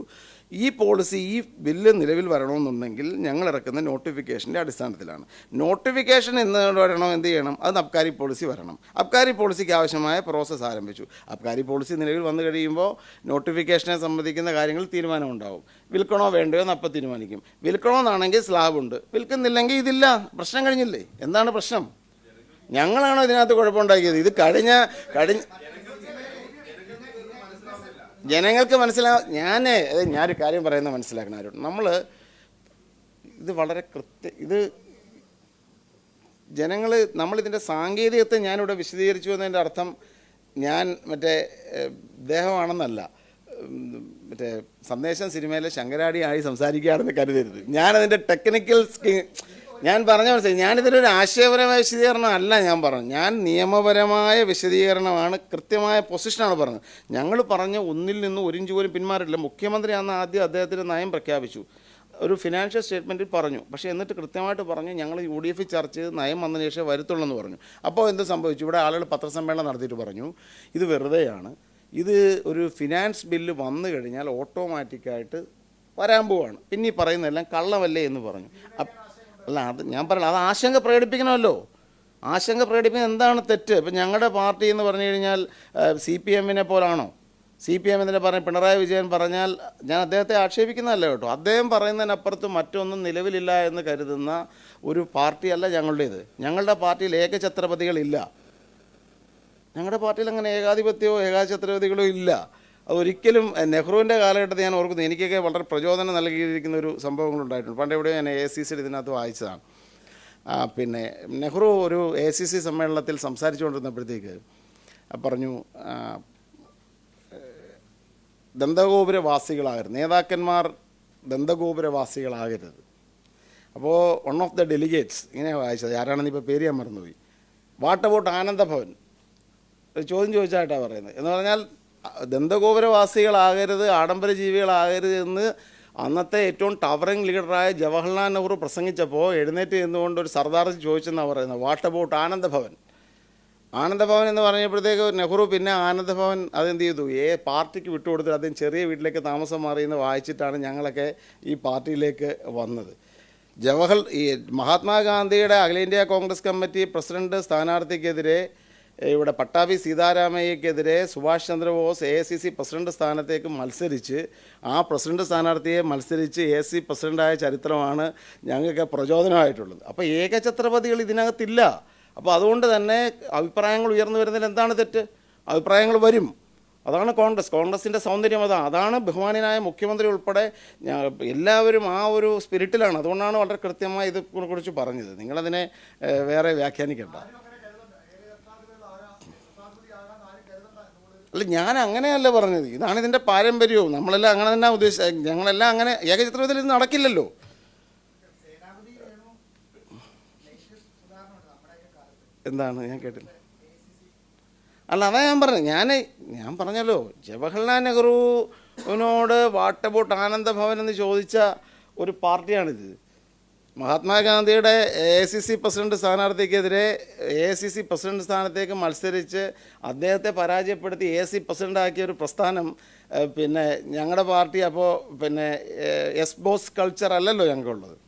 ഈ പോളിസി ഈ ബില്ല് നിലവിൽ വരണമെന്നുണ്ടെങ്കിൽ ഞങ്ങൾ ഇറക്കുന്ന നോട്ടിഫിക്കേഷൻ്റെ അടിസ്ഥാനത്തിലാണ്. നോട്ടിഫിക്കേഷൻ എന്ന് വരണം, എന്ത് ചെയ്യണം? അത് അബ്കാരി പോളിസി വരണം. അബ്കാരി പോളിസിക്ക് ആവശ്യമായ പ്രോസസ്സ് ആരംഭിച്ചു. അബ്കാരി പോളിസി നിലവിൽ വന്നു കഴിയുമ്പോൾ നോട്ടിഫിക്കേഷനെ സംബന്ധിക്കുന്ന കാര്യങ്ങൾ തീരുമാനമുണ്ടാവും. വിൽക്കണോ വേണ്ടയോ എന്ന് അപ്പം തീരുമാനിക്കും. വിൽക്കണമെന്നാണെങ്കിൽ സ്ലാബ് ഉണ്ട്, വിൽക്കുന്നില്ലെങ്കിൽ ഇതില്ല. പ്രശ്നം കഴിഞ്ഞില്ലേ? എന്താണ് പ്രശ്നം? ഞങ്ങളാണോ ഇതിനകത്ത് കുഴപ്പമുണ്ടാക്കിയത്? ഇത് ജനങ്ങൾക്ക് ഞാനൊരു കാര്യം പറയുന്നത് മനസ്സിലാക്കണം ആരോട്. ഇത് വളരെ ഇത് നമ്മളിതിൻ്റെ സാങ്കേതികത്തെ ഞാനിവിടെ വിശദീകരിച്ചു എന്നതിൻ്റെ അർത്ഥം ഞാൻ ദേഹമാണെന്നല്ല, സന്ദേശം സിനിമയിലെ ശങ്കരാടിയായി സംസാരിക്കുകയാണെന്ന് കരുതരുത്. ഞാനതിൻ്റെ ടെക്നിക്കൽ ഞാൻ പറഞ്ഞ മനസ്സിലായി. ഞാനിതിലൊരു ആശയപരമായ വിശദീകരണം അല്ല ഞാൻ പറഞ്ഞു. ഞാൻ നിയമപരമായ വിശദീകരണമാണ്, കൃത്യമായ പൊസിഷനാണ് പറഞ്ഞത്. ഞങ്ങൾ പറഞ്ഞ ഒന്നിൽ നിന്ന് ഒരു ഇഞ്ച് പോലും പിന്മാറില്ല. മുഖ്യമന്ത്രി അന്ന് ആദ്യം അദ്ദേഹത്തിൻ്റെ നയം പ്രഖ്യാപിച്ചു, ഒരു ഫിനാൻഷ്യൽ സ്റ്റേറ്റ്മെൻറ്റിൽ പറഞ്ഞു. പക്ഷേ എന്നിട്ട് കൃത്യമായിട്ട് പറഞ്ഞു, ഞങ്ങൾ UDF ചർച്ച ചെയ്ത് നയം വന്നതിന് ശേഷം വരുത്തുള്ളൂ പറഞ്ഞു. അപ്പോൾ എന്ത് സംഭവിച്ചു? ഇവിടെ ആളുകൾ പത്രസമ്മേളനം നടത്തിയിട്ട് പറഞ്ഞു, ഇത് വെറുതെയാണ്, ഇത് ഒരു ഫിനാൻസ് ബില്ല് വന്നു കഴിഞ്ഞാൽ ഓട്ടോമാറ്റിക്കായിട്ട് വരാൻ പോവാണ്, പിന്നെ ഈ പറയുന്നതെല്ലാം കള്ളമല്ലേ എന്ന് പറഞ്ഞു. അല്ല, അത് ഞാൻ പറഞ്ഞു, അത് ആശങ്ക പ്രകടിപ്പിക്കണമല്ലോ. ആശങ്ക പ്രകടിപ്പിക്കുന്നത് എന്താണ് തെറ്റ്? ഇപ്പം ഞങ്ങളുടെ പാർട്ടി എന്ന് പറഞ്ഞു കഴിഞ്ഞാൽ CPM-നെ പോലാണോ? CPM എന്നതിനെ പറഞ്ഞ പിണറായി വിജയൻ പറഞ്ഞാൽ ഞാൻ അദ്ദേഹത്തെ ആക്ഷേപിക്കുന്നതല്ല കേട്ടോ. അദ്ദേഹം പറയുന്നതിനപ്പുറത്ത് മറ്റൊന്നും നിലവിലില്ല എന്ന് കരുതുന്ന ഒരു പാർട്ടിയല്ല ഞങ്ങളുടേത്. ഞങ്ങളുടെ പാർട്ടിയിൽ ഏകഛത്രപതികളില്ല. ഞങ്ങളുടെ പാർട്ടിയിൽ അങ്ങനെ ഏകാധിപത്യമോ ഏകാഛത്രപതികളോ ഇല്ല. അതൊരിക്കലും നെഹ്റുവിൻ്റെ കാലഘട്ടത്തിൽ ഞാൻ ഓർക്കുന്നു, എനിക്കൊക്കെ വളരെ പ്രചോദനം നൽകിയിരിക്കുന്ന ഒരു സംഭവങ്ങളുണ്ടായിട്ടുണ്ട്. പണ്ട് എവിടെയോ ഞാൻ AICC ഇതിനകത്ത് വായിച്ചതാണ്. പിന്നെ നെഹ്റു ഒരു AICC സമ്മേളനത്തിൽ സംസാരിച്ചുകൊണ്ടിരുന്നപ്പോഴത്തേക്ക് പറഞ്ഞു, ദന്തഗോപുരവാസികളാകരുത്, നേതാക്കന്മാർ ദന്തഗോപുരവാസികളാകരുത്. അപ്പോൾ വൺ ഓഫ് ദ ഡെലിഗേറ്റ്സ് ഇങ്ങനെ വായിച്ചത്, ആരാണെന്ന് ഇപ്പോൾ പേര് ഞാൻ മറന്നുപോയി, വാട്ട് അബൌട്ട് ആനന്ദഭവൻ ഒരു ചോദ്യം ചോദിച്ചായിട്ടാണ് പറയുന്നത്. എന്ന് പറഞ്ഞാൽ ദന്തഗോപുരവാസികളാകരുത്, ആഡംബര ജീവികളാകരുത് എന്ന് അന്നത്തെ ഏറ്റവും ടവറിങ് ലീഡറായ ജവഹർലാൽ നെഹ്റു പ്രസംഗിച്ചപ്പോൾ എഴുന്നേറ്റ് നിന്നുകൊണ്ട് ഒരു സർദാർജി ചോദിച്ചെന്നാണ് പറയുന്നത്, വാട്ട് അബൌട്ട് ആനന്ദഭവൻ. ആനന്ദഭവൻ എന്ന് പറഞ്ഞപ്പോഴത്തേക്ക് നെഹ്റു പിന്നെ ആനന്ദഭവൻ അതെന്ത് ചെയ്തു, പാർട്ടിക്ക് വിട്ടുകൊടുത്തിട്ട് അദ്ദേഹം ചെറിയ വീട്ടിലേക്ക് താമസം മാറിയെന്ന് വായിച്ചിട്ടാണ് ഞങ്ങളൊക്കെ ഈ പാർട്ടിയിലേക്ക് വന്നത്. ഈ മഹാത്മാഗാന്ധിയുടെ അഖിലേന്ത്യാ കോൺഗ്രസ് കമ്മിറ്റി പ്രസിഡന്റ് സ്ഥാനാർത്ഥിക്കെതിരെ ഇവിടെ പട്ടാഭി സീതാരാമയ്യക്കെതിരെ സുഭാഷ് ചന്ദ്രബോസ് AICC പ്രസിഡന്റ് സ്ഥാനത്തേക്ക് മത്സരിച്ച് ആ പ്രസിഡന്റ് സ്ഥാനാർത്ഥിയെ മത്സരിച്ച് AICC പ്രസിഡൻ്റായ ചരിത്രമാണ് ഞങ്ങൾക്ക് പ്രചോദനമായിട്ടുള്ളത്. അപ്പോൾ ഏകഛത്രപതികൾ ഇതിനകത്തില്ല. അപ്പോൾ അതുകൊണ്ട് തന്നെ അഭിപ്രായങ്ങൾ ഉയർന്നു വരുന്നതിൽ എന്താണ് തെറ്റ്? അഭിപ്രായങ്ങൾ വരും. അതാണ് കോൺഗ്രസിൻ്റെ സൗന്ദര്യം. അതാണ് ബഹുമാനായ മുഖ്യമന്ത്രി ഉൾപ്പെടെ എല്ലാവരും ആ ഒരു സ്പിരിറ്റിലാണ്. അതുകൊണ്ടാണ് വളരെ കൃത്യമായി ഇതിനെക്കുറിച്ച് പറഞ്ഞത്. നിങ്ങളതിനെ വേറെ വ്യാഖ്യാനിക്കണ്ട. അല്ല, ഞാൻ അങ്ങനെയല്ല പറഞ്ഞത്. ഇതാണ് ഇതിൻ്റെ പാരമ്പര്യവും. നമ്മളെല്ലാം അങ്ങനെ തന്നെ ഉദ്ദേശിച്ചത്. ഞങ്ങളെല്ലാം അങ്ങനെ ഏകചിത്രത്തിൽ ഇത് നടക്കില്ലല്ലോ. എന്താണ്? ഞാൻ കേട്ടില്ല. അല്ല, അതാ ഞാൻ പറഞ്ഞത്. ഞാൻ പറഞ്ഞല്ലോ, ജവഹർലാൽ നെഹ്റുവിനോട് വാട്ട് അബൌട്ട് ആനന്ദഭവൻ എന്ന് ചോദിച്ച ഒരു പാർട്ടിയാണിത്. മഹാത്മാഗാന്ധിയുടെ AICC പ്രസിഡന്റ് സ്ഥാനാർത്ഥിക്കെതിരെ AICC പ്രസിഡന്റ് സ്ഥാനത്തേക്ക് മത്സരിച്ച് അദ്ദേഹത്തെ പരാജയപ്പെടുത്തി AICC പ്രസിഡന്റ് ആക്കിയ ഒരു പ്രസ്ഥാനം പിന്നെ ഞങ്ങളുടെ പാർട്ടി അപ്പോൾ പിന്നെ എസ് ബോസ് കൾച്ചർ അല്ലല്ലോ ഞങ്ങൾക്കുള്ളത്.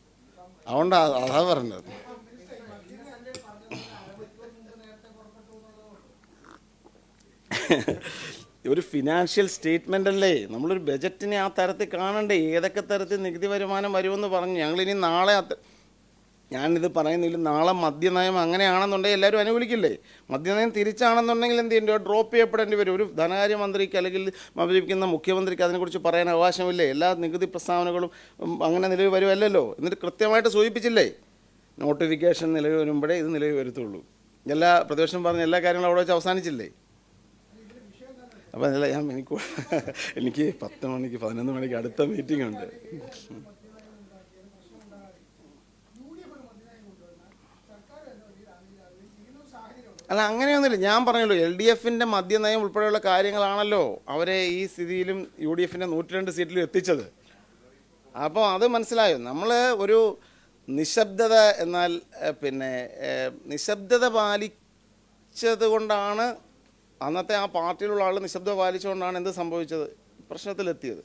അതുകൊണ്ട് അതാ പറഞ്ഞത്. ഒരു ഫിനാൻഷ്യൽ സ്റ്റേറ്റ്മെൻ്റ് അല്ലേ, നമ്മളൊരു ബജറ്റിനെ ആ തരത്തിൽ കാണണ്ടേ, ഏതൊക്കെ തരത്തിൽ നികുതി വരുമാനം വരുമെന്ന് പറഞ്ഞു. ഞങ്ങളിനി നാളെ ഞാനിത് പറയുന്നില്ല, നാളെ മദ്യനയം അങ്ങനെയാണെന്നുണ്ടെങ്കിൽ എല്ലാവരും അനുകൂലിക്കില്ലേ? മദ്യനയം തിരിച്ചാണെന്നുണ്ടെങ്കിൽ എന്ത് ചെയ്യേണ്ടി ഡ്രോപ്പ് ചെയ്യപ്പെടേണ്ടി വരും. ഒരു ധനകാര്യമന്ത്രിക്ക് അല്ലെങ്കിൽ മത്സരിക്കുന്ന മുഖ്യമന്ത്രിക്ക് അതിനെക്കുറിച്ച് പറയാൻ അവകാശമില്ലേ? എല്ലാ നികുതി പ്രസ്താവനകളും അങ്ങനെ നിലവിൽ വരുമല്ലോ. എന്നിട്ട് കൃത്യമായിട്ട് സൂചിപ്പിച്ചില്ലേ, നോട്ടിഫിക്കേഷൻ നിലവിൽ വരുമ്പോഴേ ഇത് നിലവിൽ വരുത്തുള്ളൂ. എല്ലാ പ്രതിപക്ഷം പറഞ്ഞ എല്ലാ കാര്യങ്ങളും അവിടെ വെച്ച് അവസാനിച്ചില്ലേ? അപ്പോൾ അതല്ല എനിക്ക് 10 മണിക്ക് 11 മണിക്ക് അടുത്ത മീറ്റിംഗ് ഉണ്ട്. അല്ല, അങ്ങനെയൊന്നുമില്ല. ഞാൻ പറഞ്ഞല്ലോ, LDFൻ്റെ മദ്യനയം ഉൾപ്പെടെയുള്ള കാര്യങ്ങളാണല്ലോ അവരെ ഈ സ്ഥിതിയിലും UDFൻ്റെ 102 സീറ്റിലും എത്തിച്ചത്. അപ്പോൾ അത് മനസ്സിലായോ? നമ്മൾ ഒരു നിശബ്ദത എന്നാൽ പിന്നെ നിശബ്ദത പാലിച്ചത് കൊണ്ടാണ് അന്നത്തെ ആ പാർട്ടിയിലുള്ള ആൾ നിശബ്ദത പാലിച്ചുകൊണ്ടാണ് എന്ത് സംഭവിച്ചത്, പ്രശ്നത്തിലെത്തിയത്.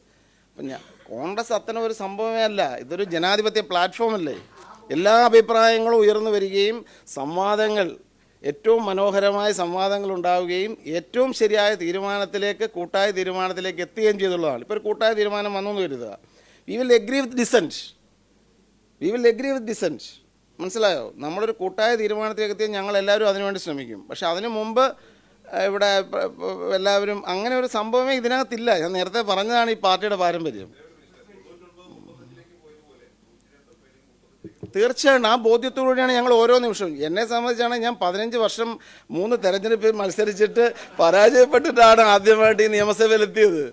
അപ്പം കോൺഗ്രസ് അത്തരം ഒരു സംഭവമേ അല്ല. ഇതൊരു ജനാധിപത്യ പ്ലാറ്റ്ഫോമല്ലേ. എല്ലാ അഭിപ്രായങ്ങളും ഉയർന്നു വരികയും സംവാദങ്ങൾ, ഏറ്റവും മനോഹരമായ സംവാദങ്ങൾ ഉണ്ടാവുകയും ഏറ്റവും ശരിയായ തീരുമാനത്തിലേക്ക്, കൂട്ടായ തീരുമാനത്തിലേക്ക് എത്തുകയും ചെയ്തുള്ളതാണ്. ഇപ്പോൾ ഒരു കൂട്ടായ തീരുമാനം വന്നു എന്ന് കരുതുക. We will agree with decent. മനസ്സിലായോ? നമ്മളൊരു കൂട്ടായ തീരുമാനത്തിലേക്ക് എത്തിയാൽ ഞങ്ങളെല്ലാവരും അതിനുവേണ്ടി ശ്രമിക്കും. പക്ഷെ അതിനു മുമ്പ് ഇവിടെ എല്ലാവരും അങ്ങനെ ഒരു സംഭവമേ ഇതിനകത്തില്ല. ഞാൻ നേരത്തെ പറഞ്ഞതാണ് ഈ പാർട്ടിയുടെ പാരമ്പര്യം. തീർച്ചയായിട്ടും ആ ബോധ്യത്തോടുകൂടിയാണ് ഞങ്ങൾ ഓരോ നിമിഷവും. എന്നെ സംബന്ധിച്ചാണെങ്കിൽ ഞാൻ 15 വർഷം 3 തെരഞ്ഞെടുപ്പിൽ മത്സരിച്ചിട്ട് പരാജയപ്പെട്ടിട്ടാണ് ആദ്യമായിട്ട് ഈ നിയമസഭയിലെത്തിയത്.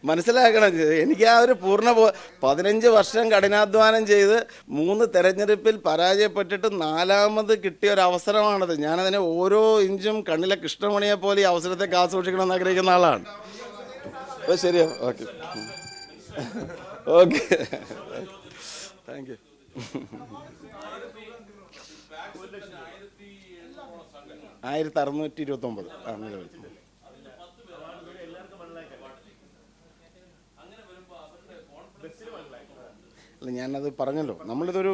മനസ്സിലാക്കണം, എനിക്ക് ആ ഒരു 15 വർഷം കഠിനാധ്വാനം ചെയ്ത് 3 തെരഞ്ഞെടുപ്പിൽ പരാജയപ്പെട്ടിട്ട് 4ാമത് കിട്ടിയ ഒരു അവസരമാണത്. ഞാനതിനെ ഓരോ ഇഞ്ചും കണ്ണിലെ കൃഷ്ണമണിയെ പോലെ ഈ അവസരത്തെ കാത്തുസൂക്ഷിക്കണമെന്ന് ആഗ്രഹിക്കുന്ന ആളാണ്. അപ്പോൾ ശരിയോ? ഓക്കെ, 1629 നിലവിൽ. അല്ല, ഞാനത് പറഞ്ഞല്ലോ. നമ്മളൊരു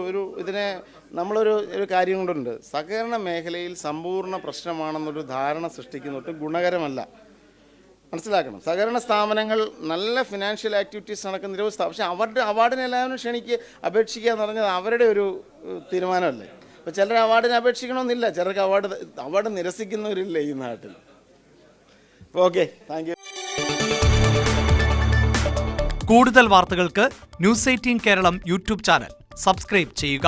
കാര്യം കൊണ്ടുണ്ട്. സഹകരണ മേഖലയിൽ സമ്പൂർണ്ണ പ്രശ്നമാണെന്നൊരു ധാരണ സൃഷ്ടിക്കുന്നതൊട്ട് ഗുണകരമല്ല. മനസ്സിലാക്കണം. സഹകരണ സ്ഥാപനങ്ങൾ നല്ല ഫിനാൻഷ്യൽ ആക്ടിവിറ്റീസ് നടക്കുന്ന നിരവധി പക്ഷേ അവരുടെ അവാർഡിന് എല്ലാവരും അപേക്ഷിക്കുക എന്ന് പറഞ്ഞത് അവരുടെ ഒരു തീരുമാനമല്ലേ. അപ്പോൾ ചിലർ അവാർഡിന് അപേക്ഷിക്കണമെന്നില്ല, ചിലർക്ക് അവാർഡ് നിരസിക്കുന്നവരില്ല ഈ നാട്ടിൽ. Okay, thank you. കൂടുതൽ വാർത്തകൾക്ക് News 18 Keralam YouTube channel subscribe ചെയ്യുക.